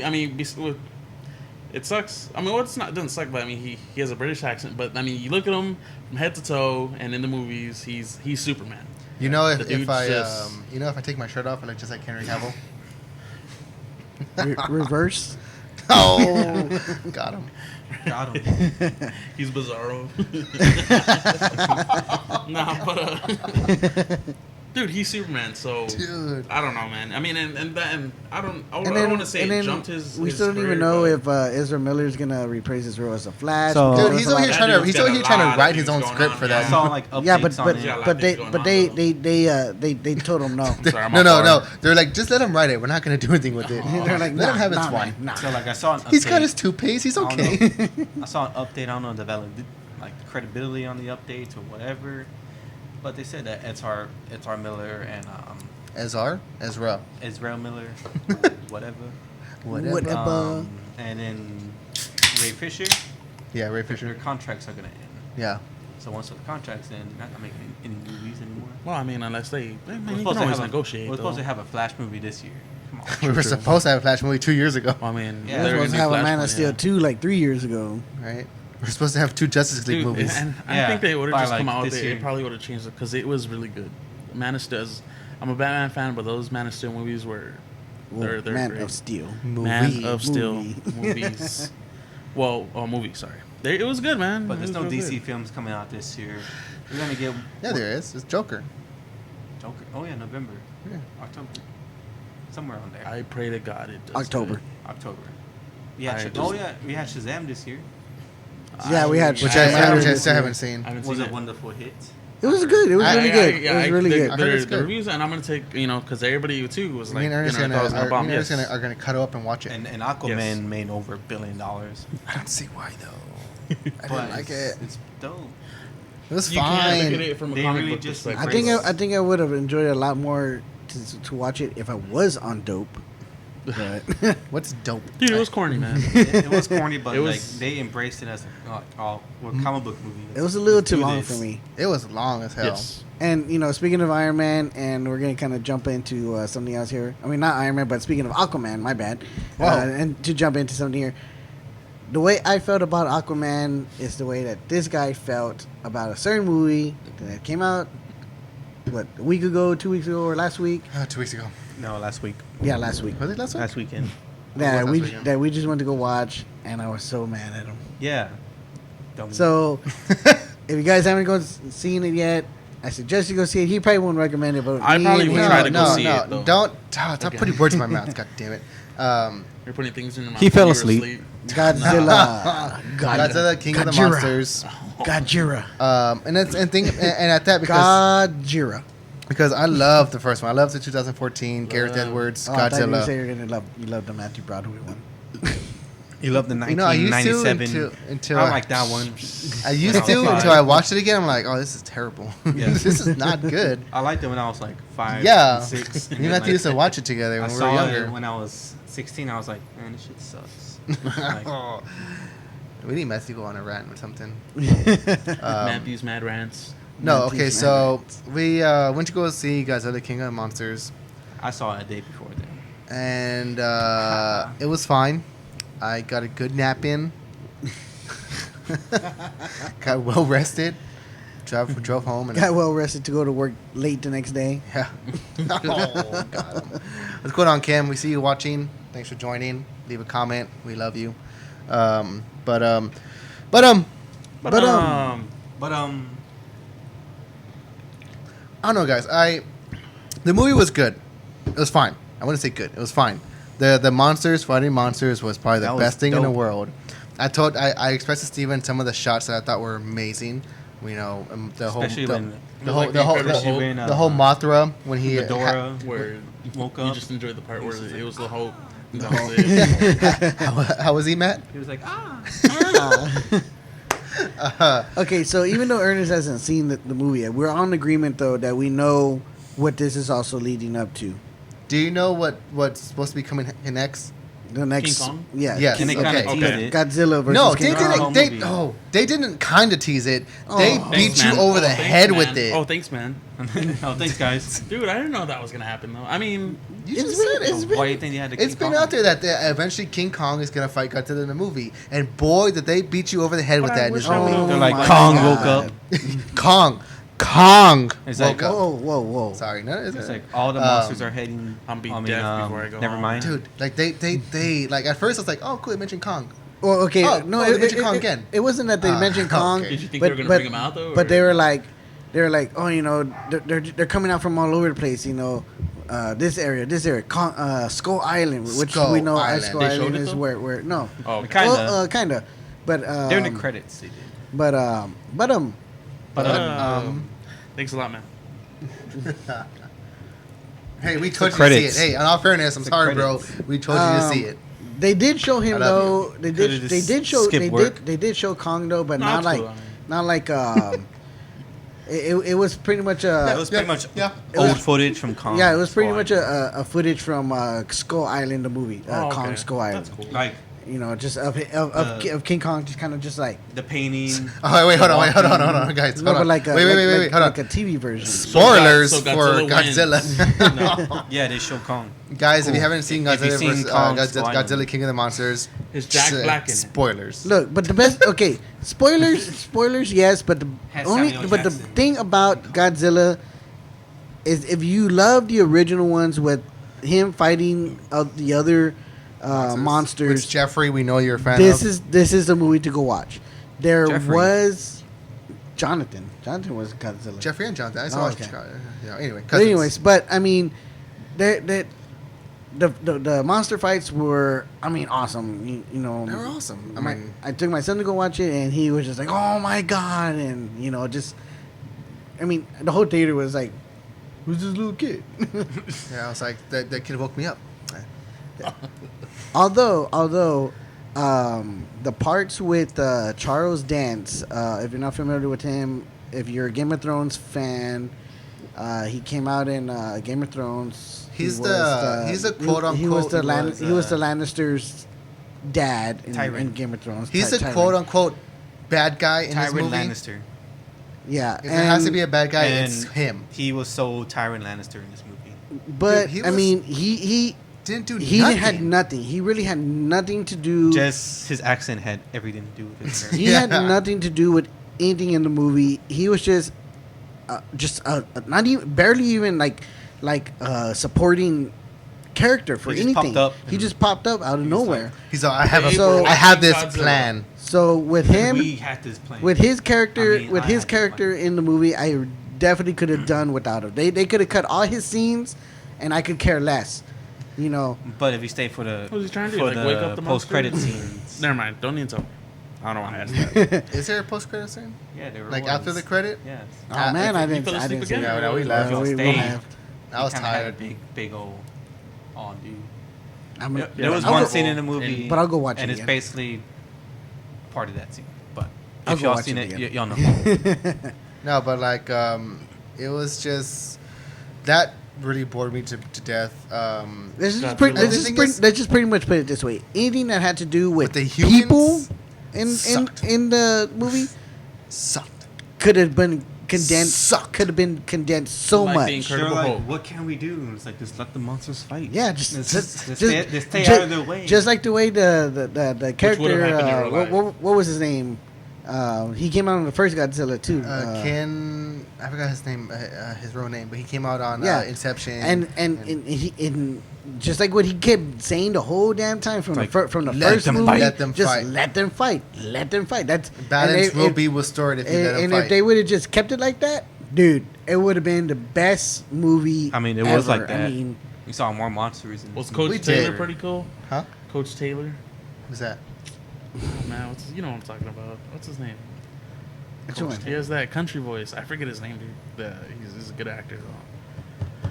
It sucks. I mean, well, it doesn't suck, but I mean, he has a British accent. But I mean, you look at him from head to toe, and in the movies, he's Superman. you know, The if dude's I, just- if I take my shirt off, I look just like Henry Cavill. reverse. Oh, got him. Got him. He's Bizarro. Nah, but dude, he's Superman. So Dude. I don't know, man. I mean, and I don't And want to say and it then jumped his. we his still don't career, even know but- if Ezra Miller's gonna reprise his role as a Flash. So- because Dude, he's there's a over here lot of- trying to That he's dude's over got here a trying lot to of write his things own going script on, for yeah. I that. saw like updates Yeah, but on it. Yeah, a lot but of they things but going they on. they told him no. Sorry, I'm No, off no, guard. no. They're like, just let him write it. We're not gonna do anything with it. They're like, let him have his nah, fun. nah. So like I saw an update. He's got his toothpaste. He's I don't okay. I saw an update. I don't know the like the credibility on the updates or whatever, but they said that Ezra Miller and Ezra. Israel Miller, whatever. Whatever. And then Ray Fisher, Yeah, Ray their Fisher. contracts are gonna end. Yeah. So once the contracts end, they're not gonna make any movies anymore. Well, I mean, unless they We're you can supposed to always have negotiate. We're supposed though. to have a Flash movie this year. Come on. We were supposed to have a Flash movie 2 years ago, I mean, Yeah. We they're were supposed to gonna have do a Man of Flashpoint, Steel yeah. 2 like 3 years ago. right? We're supposed to have 2 Justice League Dude, movies. and I Yeah, think they would have by, just come like, out. this It year. probably would have changed it because it was really good. Man of Steel. I'm a Batman fan, but those Man of Steel movies were they're Man great. of Steel. Man of Steel Movie. movies. Well, movie. Sorry, it was good, man. But It there's was no real DC good. films coming out this year. We're gonna get Yeah, there is. It's Joker. Joker. Oh yeah, November, Yeah. October, somewhere on there. I pray to God it does October. good. October. We had I Shaz- just- oh yeah, we had Shazam this year. Yeah, we had Which Shazam I this still year. haven't seen. I haven't Was seen a it. wonderful hit. It was good. It was really good. It was really the, good. I heard it's The good. reviews, and I'm gonna take because everybody too was Me like, and Ernest I thought it was gonna bomb. Yes. are gonna cut up and watch it. And Aquaman Yes. made over $1 billion. I don't see why though. I But didn't like it. It's dope. It was You can't look at fine. it from a They comic really book just perspective. I think I would have enjoyed it a lot more to watch it if I was on dope. But What's dope? Dude, it was corny, man. It was corny, but It like was- they embraced it as we're comic book movie. it was a little Let's too do long this. for me. It was long as hell. Yes. And speaking of Iron Man, and we're gonna kind of jump into something else here. I mean, not Iron Man, but speaking of Aquaman, my bad. Whoa. And to jump into something here, the way I felt about Aquaman is the way that this guy felt about a certain movie that came out, what, a week ago, 2 weeks ago, or last week? 2 weeks ago. No, last week, Yeah, last week. Was it last week? last weekend. That last we weekend. that we just went to go watch, and I was so mad at him. Yeah. Dummy. So, if you guys haven't seen it yet, I suggest you go see it. He probably won't recommend it, but I me probably and would him- try to go see it, though. Don't stop Okay. putting words in my mouth. God damn it. You're putting things in your mouth. He fell when you were asleep. Godzilla, Godzilla, King of the Gojira. Monsters. Gojira, And at that because Gojira. I love the first one. I love the 2014 Gareth Edwards Oh, I thought you were Godzilla. saying you're gonna love the Matthew Broadway one. You love the You know, I used to 1997. until I like that one. I used to until I watched it again. I'm like, oh, this is terrible. Yeah. This is not good. I liked it when I was like 5, Yeah, 6. me and Matthew used to watch it together I when we were saw younger. it when I was 16. I was like, man, this shit sucks. Like, Oh. We need Matthew to go on a rant or something. Matthew's Mad Rants. No, Matthew's okay, so Mad we went to go see Godzilla, King of the Monsters, I saw it a day before then. and it was fine. I got a good nap in. Got well rested. Drove home and Got well rested to go to work late the next day. yeah. Oh God. What's going on, Cam? We see you watching. Thanks for joining. Leave a comment. We love you. But um, I don't know, guys. The movie was good. It was fine. I wouldn't say good. It was fine. The monsters fighting monsters was probably the That was best thing in the dope. world. I expressed to Steven some of the shots that I thought were amazing. You know, the whole Especially the, when- the whole Like the whole Incredible Hulk. when, the whole Mothra when he Ghidorah where woke you up. just enjoyed the part where it was the Hulk. That Hulk. was it. how was he, Matt? He was like, Okay, so even though Ernest hasn't seen the movie yet, we're on agreement though that we know what this is also leading up to. Do you know what's supposed to be coming next? The next, King Kong? yeah, Yes. and they Okay. kind of teased Okay. it. Godzilla versus No, King they Kong. didn't. They movie. they didn't kind of tease it. They Oh. beat Thanks, you man. over the Thanks, head man. with it. Oh, thanks, man. Oh, thanks, guys. Dude, I didn't know that was gonna happen though. I mean, You It's just been- said it. it's been- Why do you think they had to? It's been out there that eventually King Kong is gonna fight Godzilla in the movie, and boy, did they beat you over the head with But I that. wish initial I would've- movie. They're like my Kong God. woke up. Kong It's woke like, up. Whoa. Sorry, no, It's like all the monsters are heading. I'm being deaf before I go Never home. mind. dude, like they like at first I was like, oh cool, they mentioned Kong. Well, okay, Oh, no, they mentioned Kong again. It wasn't that they mentioned Kong. okay. Did you think they were gonna bring him out though? But or- they were like, oh, you know, they're coming out from all over the place. You know, this area, Skull Island, which Skull we know Island. Skull They showed Island it, is though? where no, Oh, okay. Kinda. well, kinda, but They're in the credits. They did. but Thanks a lot, man. Hey, we told you to see credits. it. Hey, in all fairness, I'm The sorry, bro. credits. We told you to see it. They did show him I love though. They Could've did. just They did show. skipped work. They did show Kong though, but No, not it's like, cool, I mean. not like. It was pretty much It was pretty much yeah. old footage from Kong. yeah, it was pretty Skull much a footage from Skull Island, the movie, Oh, okay. Kong Skull Island. That's cool. Like You know, just of King Kong, just kind of just like The painting. Oh wait, hold on, guys. no, Hold but on. like a, Wait, hold like on. a TV version. Spoilers So for Godzilla Godzilla. No. Yeah, they show Kong. Guys, if you haven't seen If you've Godzilla seen versus Kong's Godzilla, Island. King of the Monsters, It's Jack Black in it. Spoilers. Look, but the best. Okay, spoilers, yes, but the Has only, Samuel but the Jackson. thing about Godzilla is if you love the original ones with him fighting the other monsters, Which Jeffrey, we know you're a fan this of. is the movie to go watch. There Jeffrey. was Jonathan. Jonathan was Godzilla. Jeffrey and Jonathan. I used to Oh, watch. okay. Anyway, But cousins. anyways, but I mean, the monster fights were, I mean, awesome. You know, They were awesome. I took my son to go watch it, and he was just like, "Oh my god!" And you know, just, I mean, the whole theater was like, "Who's this little kid?" yeah, I was like, that kid woke me up. although, the parts with Charles Dance, if you're not familiar with him, if you're a Game of Thrones fan, he came out in Game of Thrones. He's the quote-unquote- He was the he he was the Lannister's dad in Tyrant. Game of Thrones. He's the Tyrant. quote unquote bad guy in this Tywin movie. Lannister. Yeah, If there has to be a bad guy, And it's him. He was so Tywin Lannister in this movie. but Dude, he I was- mean, he Didn't do he nothing. had nothing. He really had nothing to do. Just his accent had everything to do with his character. He had Yeah. nothing to do with anything in the movie. He was just not even barely even like supporting character for He just anything. popped up He and just popped up out of was nowhere. He's like, I have So- I have this Godzilla. plan. So with him, We had this plan. with his character, I mean, with I his had this character in the movie, I definitely could have done without him. They could have cut all his scenes, and I could care less. You know, But if you stay for the What was he trying to do? for Like, the wake up the post credit monsters? scenes, Never mind. Don't need to tell me. I don't know why I asked that. Is there a post credit scene? yeah, there were Like ones. after the credit? Yes. oh man, I you didn't, fell I asleep didn't see again? that. Yeah, we laughed. Yeah, we Stayed. laughed. I was He kinda had a tired. big old on dude. I'm gonna- There was I'll one go- scene in the movie, But I'll go watch it and it's again. basically part of that scene. But I'll if go y'all watch seen it it, again. y'all know. No, but like, it was just that really bored me to death. Let's just, Godzilla. let's just pretty much put it this way: anything that had to do with, With the people humans sucked. in the movie Sucked. could have been condensed. Sucked. Could have been condensed so Like the much. Incredible They're like, Hulk. what can we do? And it's like, just let the monsters fight. Yeah, just stay out of their way. Just like the way the would've character. happened in real life. What was his name? He came out on the first Godzilla too. Ken, I forgot his name, his real name, but he came out on Yeah. Inception. and he just like what he kept saying the whole damn time from Like, from the let first them movie. fight. Let them just fight. let them fight. Let them fight. That's balance and will if- be restored if you let them and fight. if they would have just kept it like that, dude, it would have been the best movie. I mean, it was ever. like that. I mean, we saw more monsters. In Was this Coach We Taylor did. pretty cool? Huh? Coach Taylor? Who's that? Oh, man, you know what I'm talking about. What's his name? which Coach- one? He has that country voice. I forget his name, dude. He's a good actor, though.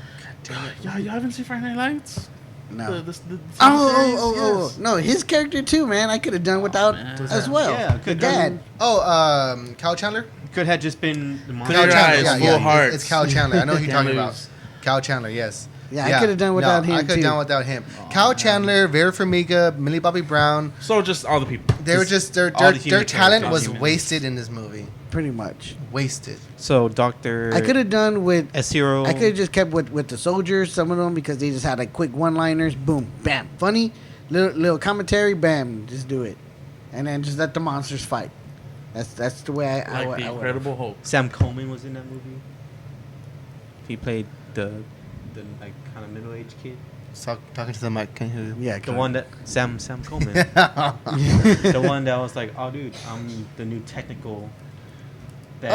Yeah, you haven't seen Friday Night Lights? No. The Oh, yes. no, his character too, man. I could have done without man. as well. Yeah, the could've dad. Oh, Cal Chandler? Could have just been the monster. Clear Cal eyes, Chandler, full it's- hearts. It's Cal Chandler. I know who you're Can't talking about. lose. Cal Chandler, yes. Yeah, I could have done without him I could have too. done without him. Cal Chandler, Vera Farmiga, Millie Bobby Brown. So just all the people. They were just their all the human their talent characters. was Humans. wasted in this movie. Pretty much. Wasted. So Doctor. I could have done with. S-Hero. I could have just kept with the soldiers, some of them, because they just had like quick one-liners. Boom, bam, funny, little commentary. Bam, just do it, and then just let the monsters fight. That's the way I Like the would. Incredible Hulk. Sam Coleman was in that movie. He played the like kind of middle-aged kid. Talking to the mic. Can you hear you? Yeah, The one that Sam Coleman. The one that was like, oh dude, I'm the new technical. That,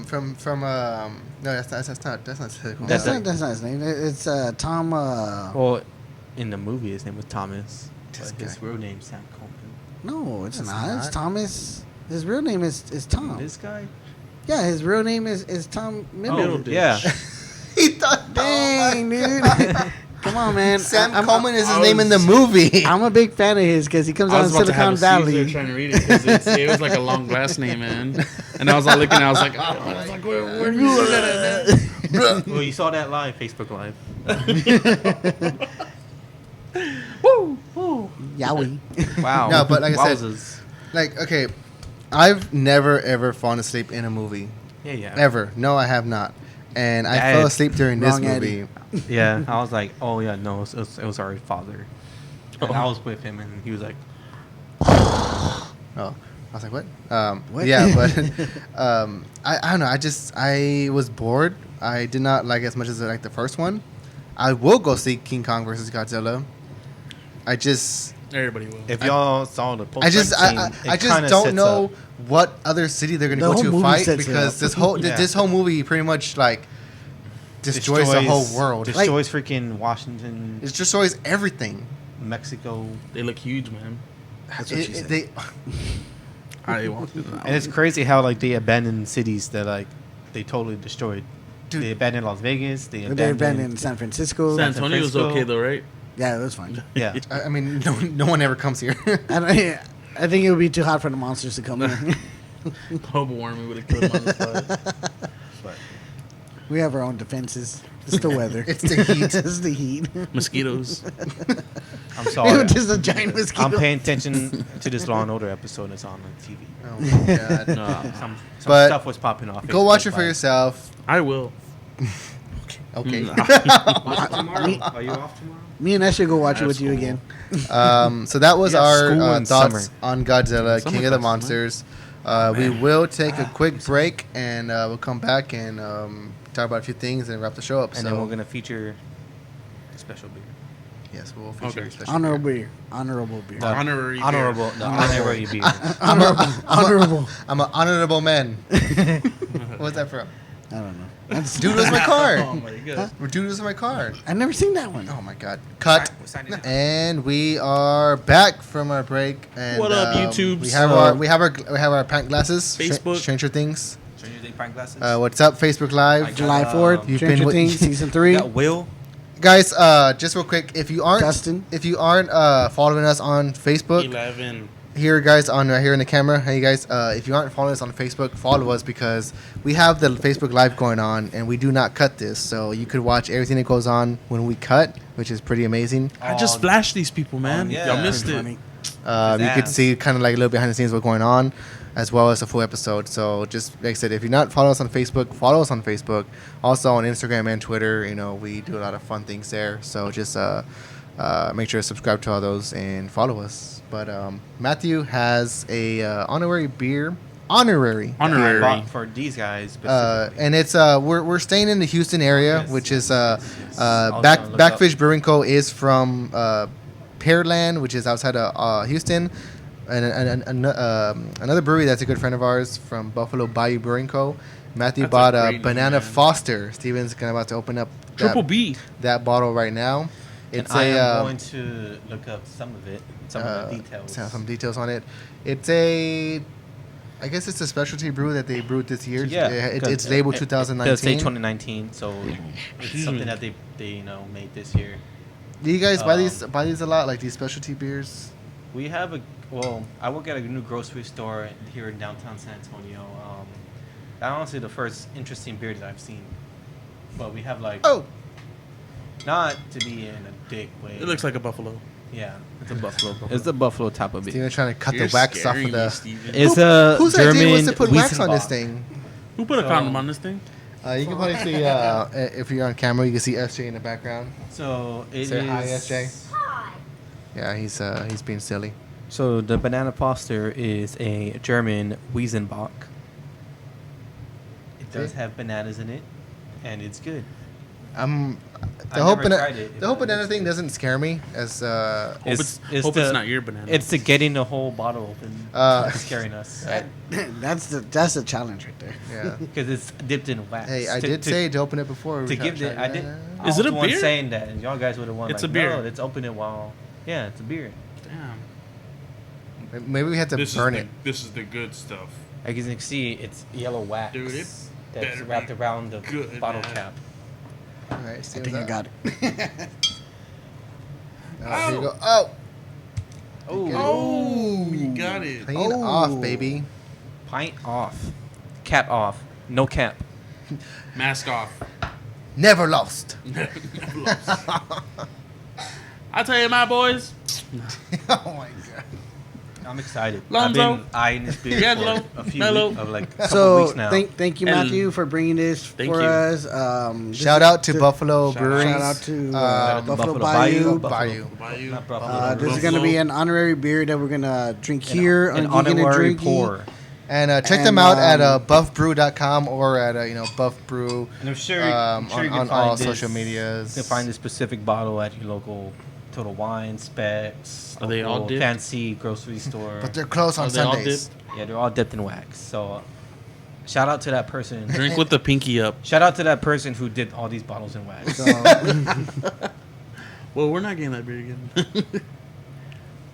from no, that's not Silicon That's Valley. not his name. It's Tom. well, in the movie his name was Thomas. This But his guy. real name's Sam Coleman. No, it's That's not. It's not. Thomas. His real name is Tom. This guy. Yeah, his real name is Tom Middle. yeah. He thought. Dang, dude. Come on, man. Sam I'm- Coleman is his I name in the was- movie. I'm a big fan of his because he comes I out was in about to have Silicon a Caesar Valley. trying to read it because it was like a long last name, man. And I was all looking, I was like, where do you see that? Well, you saw that live, Facebook Live. Woo, woo. Yowie. Wow. No, but like I said, Wowzers. like, okay, I've never ever fallen asleep in a movie. Yeah. Ever. No, I have not. And I Dad. fell asleep during this Wrong Eddie. movie. Yeah, I was like, oh yeah, no, it was our father, and I was with him, and he was like, Oh, I was like, what? What? Yeah, but I don't know. I was bored. I did not like as much as I liked the first one. I will go see King Kong versus Godzilla. Everybody will. if y'all saw the post, I just don't know what other city they're gonna The go whole to movie fight sets it because up. this whole Yeah. this whole movie pretty much like destroys the whole world. Destroys freaking Washington, It destroys everything. Mexico, They look huge, man. That's what she said. They, I walked through that. and it's crazy how like they abandoned cities that like they totally destroyed. Dude. They abandoned Las Vegas. They They've abandoned been in San Francisco. San Antonio was Francisco. okay though, right? Yeah, it was fine. Yeah. I mean, no one ever comes here. I think it would be too hot for the monsters to come in. Global warming would have killed them on the spot. But We have our own defenses. It's the weather. It's the heat. It's the heat. Mosquitoes. I'm sorry. Just a giant mosquito. I'm paying attention to this Law and Order episode that's on TV. Oh my god. No, Some But stuff was popping off. Go watch it for yourself. I will. Okay. No. tomorrow. Are you off tomorrow? Me and I should go watch it That's with you cool. again. So that was Yeah, our school and thoughts summer. on Godzilla, Summer King of the classes, Monsters. We will take a quick break and we'll come back and talk about a few things and wrap the show up. And then we're gonna feature a special beer. yes, we'll feature Okay. a special Honorable beer. beer. Honorable beer. Honorary beer. Honorable beer. Honorable. I'm an honorable man. What's that from? I don't know. That's, Dude was my Oh car. my god. Dude was my car. I've never seen that one. Oh my god. Cut. We're signing out. And we are back from our break. And, What up, YouTubes? We have our pint glasses. Facebook. Stranger Things. Stranger Things prank glasses. What's up, Facebook Live? I got, July 4th, you've Stranger been Things, Season 3. got Will. Guys, just real quick, if you aren't Dustin. following us on Facebook, 11. here guys on here in the camera, hey guys, if you aren't following us on Facebook, follow us because we have the Facebook Live going on and we do not cut this, so you could watch everything that goes on when we cut, which is pretty amazing. I just flashed these people, man. yeah. Y'all missed it. Funny. You could ass. see kind of like a little behind the scenes what's going on, as well as a full episode. So just like I said, if you're not following us on Facebook, follow us on Facebook. Also on Instagram and Twitter, you know, we do a lot of fun things there. So just make sure to subscribe to all those and follow us. But Matthew has a honorary beer. Honorary. I Honorary. bought for these guys. specifically. And it's we're staying in the Houston area, Yes, which is I was Back gonna look Backfish up. Brewing Co. is from Pearland, which is outside of Houston, and another brewery that's a good friend of ours from Buffalo Bayou Brewing Co. Matthew That's a bought a great Banana name, man. Foster. Steven's about to open up Triple B. that bottle right now. And It's I am a going to look up some of it, some of the details. some details on it. It's a I guess it's a specialty brew that they brewed this year. Yeah, It's labeled It 2019. does say 2019, so it's something that they made this year. Do you guys buy Um, these a lot, like these specialty beers? We have I work at a new grocery store here in downtown San Antonio. That's honestly the first interesting beer that I've seen. But we have like, Oh, not to be in a dick way. It looks like a buffalo. yeah, it's a buffalo. It's a buffalo type of beer. Steven trying to cut You're the wax off scaring of me, the. Steven. It's a Whose German idea was to put wax on this Wiesenbach. thing? Who put a So- condom on this thing? You can probably see if you're on camera, you can see SJ in the background. So it Say is. hi, SJ. Yeah, he's being silly. So the Banana Foster is a German Wiesenbach. It does have bananas in it, and it's good. The I whole never tried it, the whole but banana it's thing good. doesn't scare me as Hope it's the- not your banana. It's the getting the whole bottle open that's scaring us. That's the challenge right there. yeah. Because it's dipped in wax. Hey, I To- did to- say to open it before. to give it. I did. I Is was it a the one beer? saying that, and y'all guys would have won. It's like, a beer. No, let's open it while. Yeah, it's a beer. Damn. Maybe we have to burn it. This is the good stuff. As you can see, it's yellow wax. Dude, it that's better wrapped be around the good, bottle man. cap. All right, I Steven's think I up. got it. Here you go. Oh, Oh, you got it. clean Oh. off, baby. Pint off. Cap off. No cap. Mask off. Never lost. I tell you, my boys, Oh my god. I'm excited. Lonzo. I've been eyeing this beer Yellow. for a few Mellow. weeks, of like a couple So weeks now. thank you, Matthew, for bringing this Thank for you. us. Shout out to Buffalo Shout Breweries. Shout out to Shout out to Buffalo Buffalo Bayou. Bayou. Bayou. Not Buffalo. This is Buffalo. going to be an honorary beer that we're going to drink here an on Geekin and honorary Drinkin. pour. And check And, them out at buffbrew.com or at Buff Brew And I'm sure, on you can all find this, social medias. You can find this specific bottle at your local Total Wine, Specs, Are they all local dipped? fancy grocery store. But they're closed on Are they all Sundays. dipped? Yeah, they're all dipped in wax. So, shout out to that person. Drink with the pinky up. Shout out to that person who did all these bottles in wax. So, Well, we're not getting that beer again.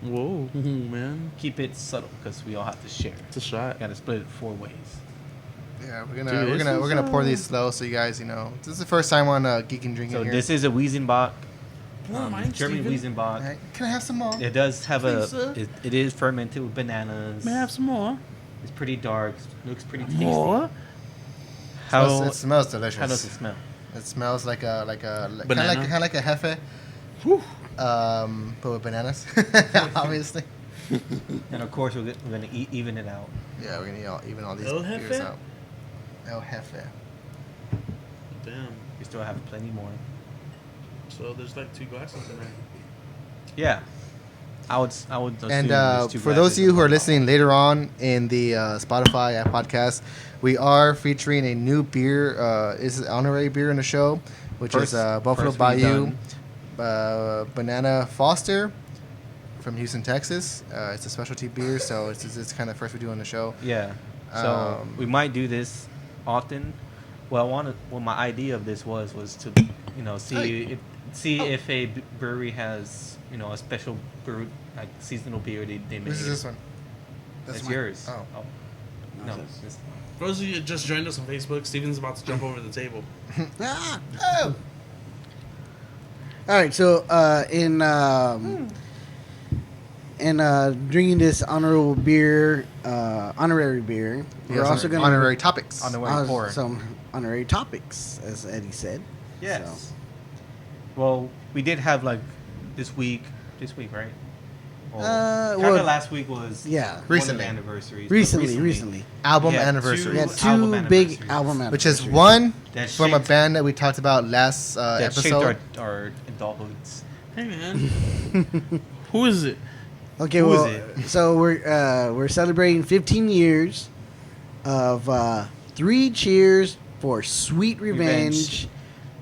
Whoa, man. Keep it subtle because we all have to share. It's a shot. Got to split it 4 ways. Yeah, Dude, we're gonna pour these slow so you guys this is the first time on Geekin Drinkin So here. this is a Wiesenbach, Oh, mine, German Steven. Wiesenbach. Alright, can I have some more? It does have Please, sir. it is fermented with bananas. May I have some more? It's pretty dark. Looks pretty tasty. More? It smells delicious. How does it smell? It smells like a Banana? kind of like a hefe, Whew. but with bananas, obviously. And of course, we're gonna even it out. Yeah, we're gonna even all these El beers Jefe? out. El Jefe. Damn. We still have plenty more. So there's like 2 glasses in there. Yeah, I would. Assume And there's 2 for those glasses of you who are in one listening later on in the Spotify podcast, we are featuring a new beer. Is an honorary beer in the show, which First- is Buffalo first we've Bayou done. Banana Foster from Houston, Texas. It's a specialty beer, so it's kind of first we do on the show. bottle. Yeah. So we might do this often. Well, my idea of this was to see if a brewery has a special brew like seasonal beer they make. This is this one. That's mine. yours. Oh. No. Nice. this- For those of you that just joined us on Facebook, Steven's about to jump over the table. ah. Oh. All right, so in drinking this honorary beer, we're also going to honorary topics. Honorary pour. some honorary topics, as Eddie said. Yes. Well, we did have like this week, right? Kind well, of last week was yeah. one of Recently. the anniversaries. but Recently. Album Yeah, anniversary, We had Album two big anniversaries. album anniversaries. which is one That from a shaped- band that we talked about last that episode. shaped our adulthoods. Hey, man. Who is it? Okay, Who is well, it? so we're celebrating 15 years of 3 Cheers for Sweet Revenge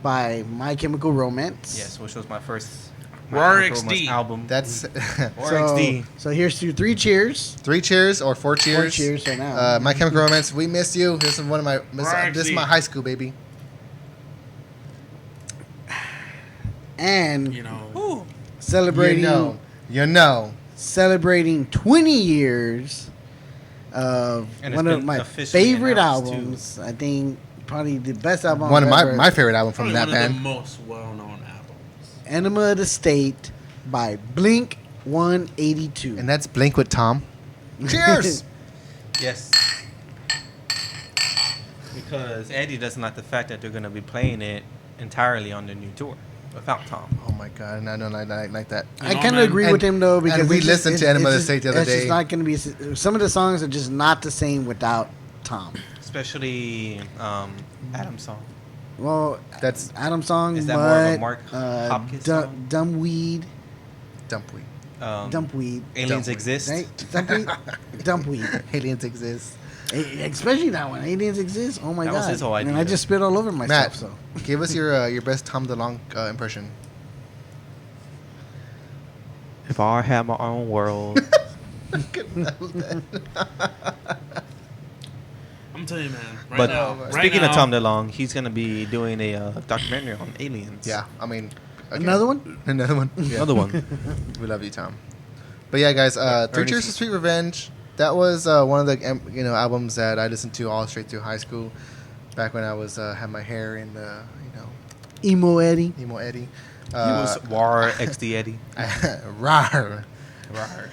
by My Chemical Romance. Yes, which was my first Roar Chemical XD. Romance album. That's Or So, XD. so here's to 3 cheers. 3 cheers or 4 cheers. 4 cheers right now. My Chemical Romance. We missed you. This is one of my. This is my high school baby. And You know. celebrating You know. celebrating 20 years of And it's one of been my officially favorite announced, too. albums. I think probably the best album. One of I've ever- my favorite album from Probably that one of band. the most well-known albums. Enema of the State by Blink 182. And that's Blink with Tom. Cheers. Yes. Because Eddie doesn't like the fact that they're going to be playing it entirely on the new tour without Tom. Oh my god, and I don't like that. I know, kind of man. agree And- with him though because and we it's just- listened to it's- Enema of the it's State the just- other it's day. just not going to be. Some of the songs are just not the same without Tom. Especially Adam's song. Well, That's Adam's song, Is that more of a but, Mark Hopkins song? Dumbweed, Dumpweed. Dumpweed, Aliens Dumpweed. Exist. right? Dumpweed, Dumpweed. Aliens exist. Especially that one. Aliens exist. Oh my That god! was his whole And idea. I just spit all over myself. Matt, So give us your best Tom DeLonge impression. If I had my own world. I'm telling you, man. Right But now, right speaking now, of Tom DeLonge, he's going to be doing a documentary on aliens. Yeah, I mean, okay. another one. Another one. Yeah. Another one. We love you, Tom. But yeah, guys, 3 Cheers to Sweet Revenge. That was one of the albums that I listened to all straight through high school. Back when I was had my hair in Emo Eddie. emo Eddie. He was War XD Eddie. Rawr. Rawr.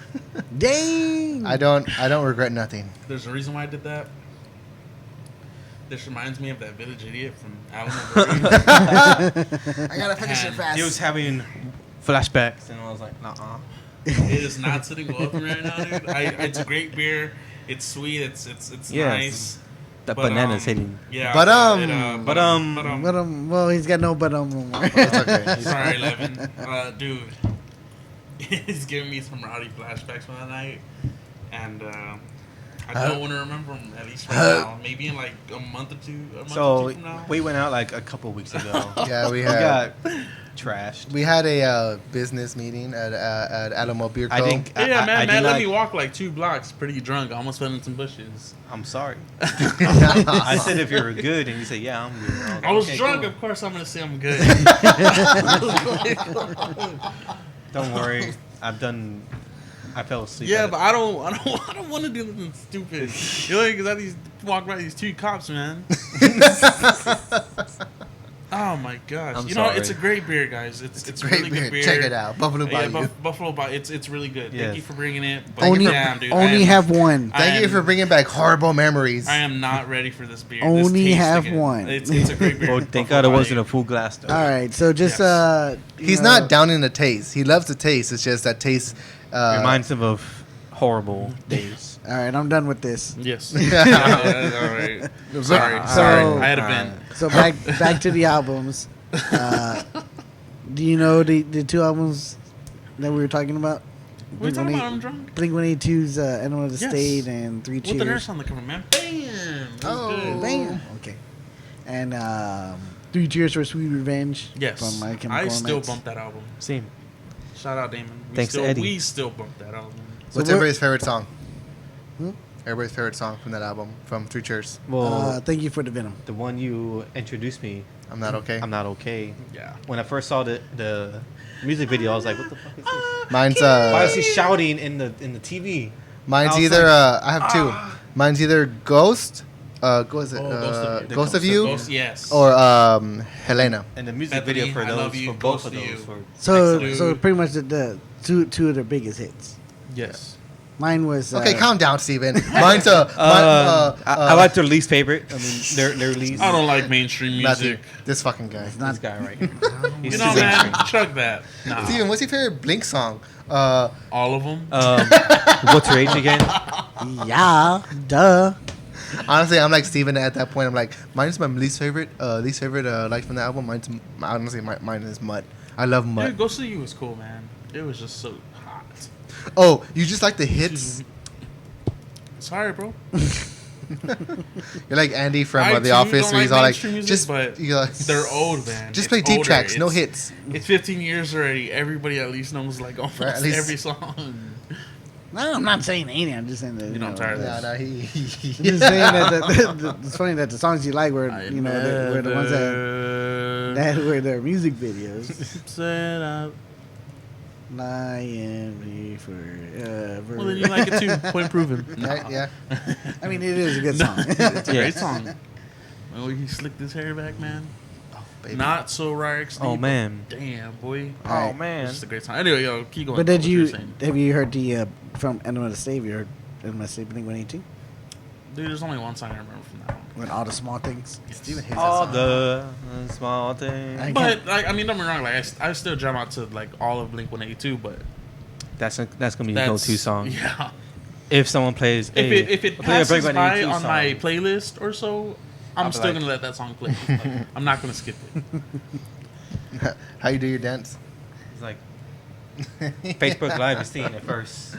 Dang. I don't regret nothing. there's a reason why I did that. This reminds me of that Village Idiot from Alamo. I gotta finish it And fast. He was having flashbacks, and I was like, nah. It is not sitting well with me right now, dude. It's a great beer. It's sweet. It's Yeah, nice. The But, banana's hitting. Yeah. But, Well, he's got no but no more. It's okay. Sorry, Levin. Dude, it's giving me some rowdy flashbacks from that night, and I don't want to remember them at least right now. Maybe in like a month or two from now. We went out like a couple weeks ago. Yeah, we We had got trashed. we had a business meeting at Alamo Beer Co. I think. Yeah, man, did let like- me walk like 2 blocks, pretty drunk. I almost fell in some bushes. I'm sorry. I said if you were good, and you said, yeah, I'm good. I was "Okay, drunk. cool." Of course, I'm gonna say I'm good. Don't worry. I fell asleep. Yeah, at but it. I don't want to do nothing stupid. You know, because I walk by these 2 cops, man. Oh my gosh! I'm you know, sorry. it's a great beer, guys. It's Great really beer. good beer. Check it out. Buffalo Yeah, Bayou. Buffalo Bayou. It's really good. Yes. Thank you for bringing it. But Only, damn, dude, only have one. Thank you for bringing back horrible memories. I am not ready for this beer. Only This taste have again. one. It's a great beer. Well, thank Buffalo God it wasn't Bayou. a full glass, though. All right, so just Yes. He's not down in the taste. He loves the taste. It's just that taste. Reminds him of horrible days. All right, I'm done with this. Yes. Yeah, all right. Sorry. So- I had a vent. So back to the albums. Do you know the 2 albums that we were talking about? What are you talking about? I'm drunk. Blink-182's Animal of the Yes. State and 3 With Cheers. the nurse on the cover, man. Bam. That was Oh. good. Bam. Okay. And 3 Cheers for Sweet Revenge. Yes. From My I Chemical still Romance. bump that album. Same. Shout out Damon. Thanks to Eddie. We still bump that album. What's So everybody's favorite song? Hmm? Everybody's favorite song from that album from 3 Cheers. Well, Thank You for the Venom. the one you introduced me, I'm not okay. I'm not okay. Yeah. When I first saw the music video, I was like, what the fuck is this? Mine's Why is he shouting in the TV? mine's I was either like, I have 2. Mine's either Ghost, Ghost Ghost of You, Ghost, yes. or Helena. And the music Bethany, video for I those, Love You, for both Ghost of of those, You. were So Excellent. pretty much the two of their biggest hits. Yes. Mine was Okay, calm down, Steven. Mine's I like their least favorite. I mean, their least. I don't like mainstream Matthew, music. this fucking guy. This guy right here. He's You know, too man, mainstream. chug that. Nah. Steven, what's your favorite Blink song? All of them. What's your age again? Yeah, duh. Honestly, I'm like Steven at that point. I'm like, mine's my least favorite. Like from the album. Mine's honestly, mine is Mud. I love Mud. Dude, Ghost of You was cool, man. It was just so hot. Oh, you just like the hits? Sorry, bro. You're like Andy from I The too Office, don't where he's like all like, mainstream music, just but you're like, they're old, man. Just It's play deep older. tracks, no It's- hits. It's 15 years already. Everybody at least knows like almost Right, at least- every song. No, I'm not saying any. I'm just saying that. You know, I'm tired of Yeah, this. no, I'm just saying that it's funny that the songs you like were were the ones that were their music videos. Set up. I am forever. Well, then you like it too. Point proven. Right, yeah. I mean, it is a good song. It's a great song. Well, he slicked his hair back, man. Baby. Not so Ryrick Steve. Oh, man. but Damn, boy. Oh Alright. man. It's just a great song. Anyway, yo, keep going. But did What you you were saying. have you heard the from Animal of the State? You heard Animal of the State Blink-182 Dude, there's only one song I remember from that one. with all the small things. Steven hates All that song. the small things. I- But like, I mean, don't get me wrong. Like, I still jam out to like all of Blink-182, but That's gonna be your that's go-to song. Yeah. If someone plays, If it play a passes by Blink-182 on song. my playlist or so, I'll I'm be still like- gonna let that song play. Like, I'm not gonna skip it. How you do your dance? It's like Facebook Live is seeing it first.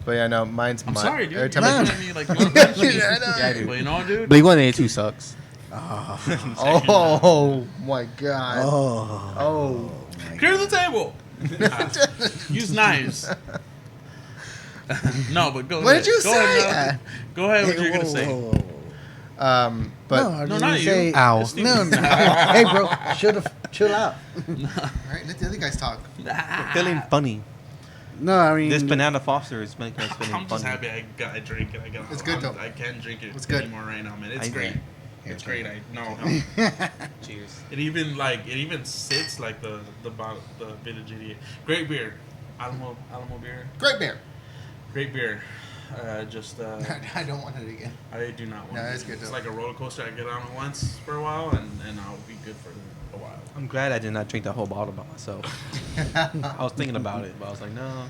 But yeah, no, mine's I'm Mud. sorry, dude. Every You're time I- looking at me like you wanna punch me. Yeah, I know. Yeah, I do. But you know, dude. Blink-182 sucks. Oh my god. Oh, Oh. Clear the table. Use knives. No, but go. What ahead. did you Go say? Ahead, go ahead. What you're gonna say? But no, I No, was not gonna you. say, Ow. It's no, Steven. no. Hey, bro, chill out. Alright, let the other guys talk. Feeling funny. No, I mean This banana Foster is making us feeling I'm just funny. happy I got a drink and I got. It's good, though. I can't drink it It's good. anymore right now, man. It's I- great. Yeah. It's great. I know. Cheers. It even sits like the bit of GDA. Great beer, Alamo beer. Great beer. Great beer. I don't want it again. I do not want. No, it. it's good, It's though. like a roller coaster. I get on it once for a while and I'll be good for a while. I'm glad I did not drink the whole bottle by myself. I was thinking about it, but I was like, no.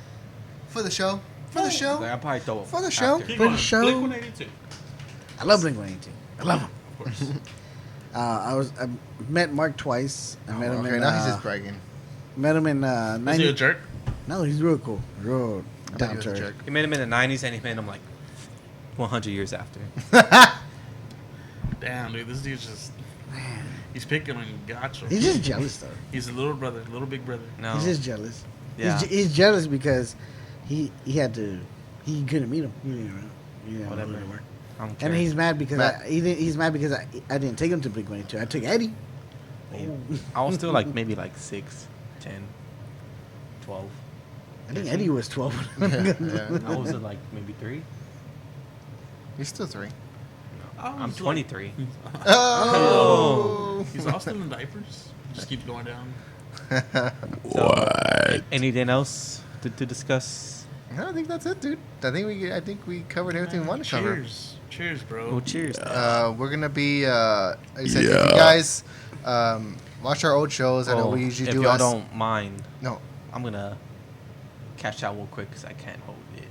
For the show. For the show. Like, I'll probably throw it For the show. after. Keep Pretty going. sure. Blink-182. I love Blink-182. I love him. Of course. I met Mark twice. I met him Okay, in. now he's just bragging. Met him in Is he 90. a jerk? No, he's real cool. Real I thought down he was to a earth. jerk. He made him in the 90s, and he made him like 100 years after. Damn, dude, this dude's just... He's picking on Gacho. He's just jealous though. He's a little brother, little big brother. No. He's just jealous. Yeah. He's jealous because he couldn't meet him. He didn't Whatever. know who they were. I don't care. And he's mad because Matt. he's mad because I didn't take him to Blink-182. I took Eddie. I was still like maybe like 6, 10, 12. I think Eddie was 12. Yeah. I was at like maybe 3. You're still 3. I'm 23. Oh. He's all still in diapers. Just keeps going down. What? Anything else to discuss? I think that's it, dude. I think we covered everything we wanted to cover. Cheers. Cheers, bro. Well, cheers. We're gonna be like I said, if you guys watch our old shows. I know we usually if do. y'all don't mind, No. I'm gonna cash out real quick because I can't hold it.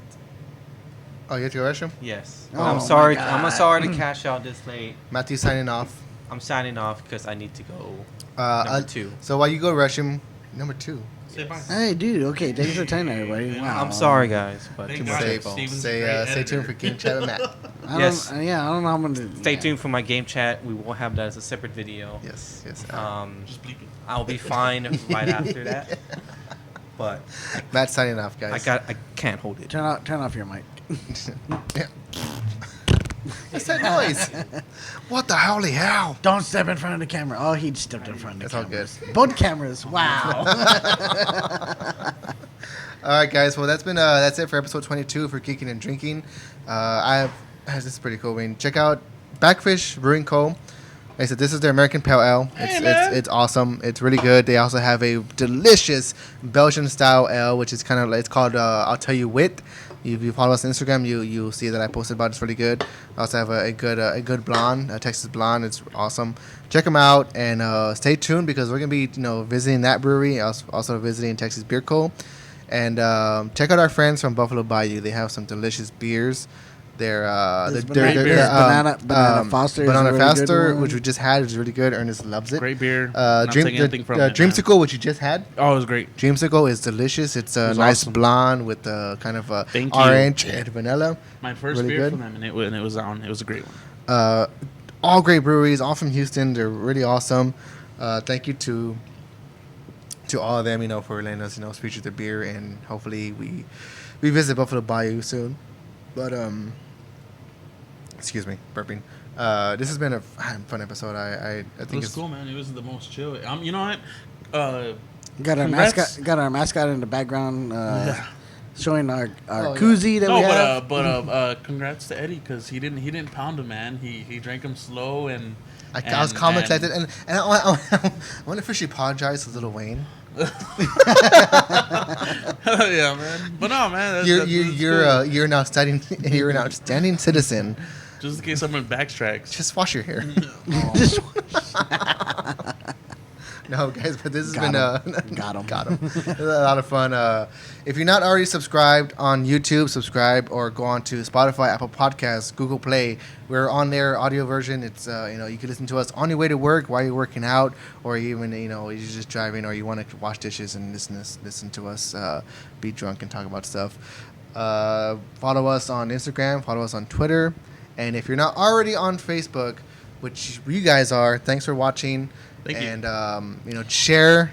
Oh, you have to go restroom? Yes. Oh I'm my sorry. God. I'm sorry to cash out this late. Matthew signing off. I'm signing off because I need to go. Number 2. So while you go to restroom, number 2. Say bye. Hey, dude. Okay, thanks for telling everybody. Wow. I'm sorry, guys, but Thank too God. much Say, info. Steven's a say, great stay editor. tuned for Game Chat with Matt. Yes. I don't know how I'm gonna. Stay tuned for my game chat. We will have that as a separate video. Yes. Just bleep it. I'll be fine right after that. But Matt signing off, guys. I can't hold it. Turn off your mic. Yeah. What's that noise? What the holy hell? Don't step in front of the camera. Oh, he stepped in front of the That's all cameras. good. Both cameras. Wow. All right, guys. Well, that's it for episode 22 for Geeking and Drinking. This is pretty cool. I mean, check out Backfish Brewing Co. Like I said, this is their American Pale Ale. It's awesome. It's really good. They also have a delicious Belgian style ale, which is kind of it's called I'll Tell You Wit. If you follow us on Instagram, you'll see that I posted about it. It's really good. I also have a good blonde, a Texas blonde. It's awesome. Check them out and stay tuned because we're gonna be visiting that brewery. Also visiting Texas Beer Co. And check out our friends from Buffalo Bayou. They have some delicious beers. Banana Foster. is a Banana really Foster, good one. which we just had, is really good. Ernest loves it. Great beer. Not taking anything from it, man. Dreamsicle, which you just had. Oh, it was great. Dreamsicle is delicious. It's a was nice awesome. blonde with kind of Thank you. orange and vanilla. My first Really beer good. from them, and it was on. It was a great one. All great breweries, all from Houston. They're really awesome. Thank you to all of them, for letting us, feature their beer, and hopefully we visit Buffalo Bayou soon. But excuse me, burping. This has been a fun episode. I It think was it's cool, man. It was the most chill. You know what? Got our Congrats. mascot in the background, showing our Oh, koozie that we have. but congrats to Eddie because he didn't pound him, man. He drank him slow and. I was calm and collected, and I want to officially apologize to Lil Wayne. Yeah, man. But no, man. That's cool. You're an outstanding citizen. Just in case someone backtracks. Just wash your hair. No, guys, but this has been Got him. got him. It was a lot of fun. If you're not already subscribed on YouTube, subscribe or go on to Spotify, Apple Podcasts, Google Play. We're on their audio version. It's you can listen to us on your way to work while you're working out, or even you're just driving, or you want to wash dishes and listen to us be drunk and talk about stuff. Follow us on Instagram. Follow us on Twitter, and if you're not already on Facebook, which you guys are, thanks for watching. Thank you. And share,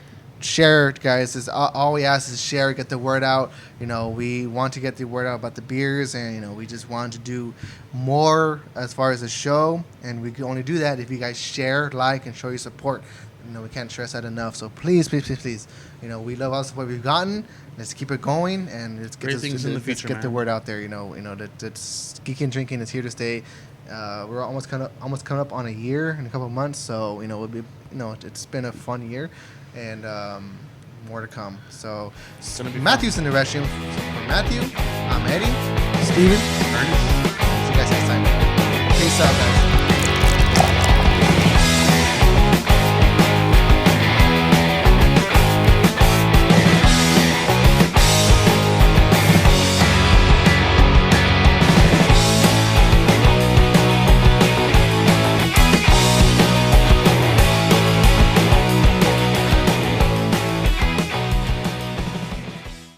guys. Is all we ask is share, get the word out. We want to get the word out about the beers, and we just want to do more as far as the show, and we can only do that if you guys share, like, and show your support. We can't stress that enough. So please, we love all the support we've gotten. Let's keep it going, and let's get Great things in the future, get the man. word out there. That Geekin Drinking is here to stay. We're almost coming up on a year in a couple of months, so it'll be it's been a fun year, and more to come. So It's gonna be Matthew's in the restroom. So for Matthew, I'm Eddie. Steven. Ernest.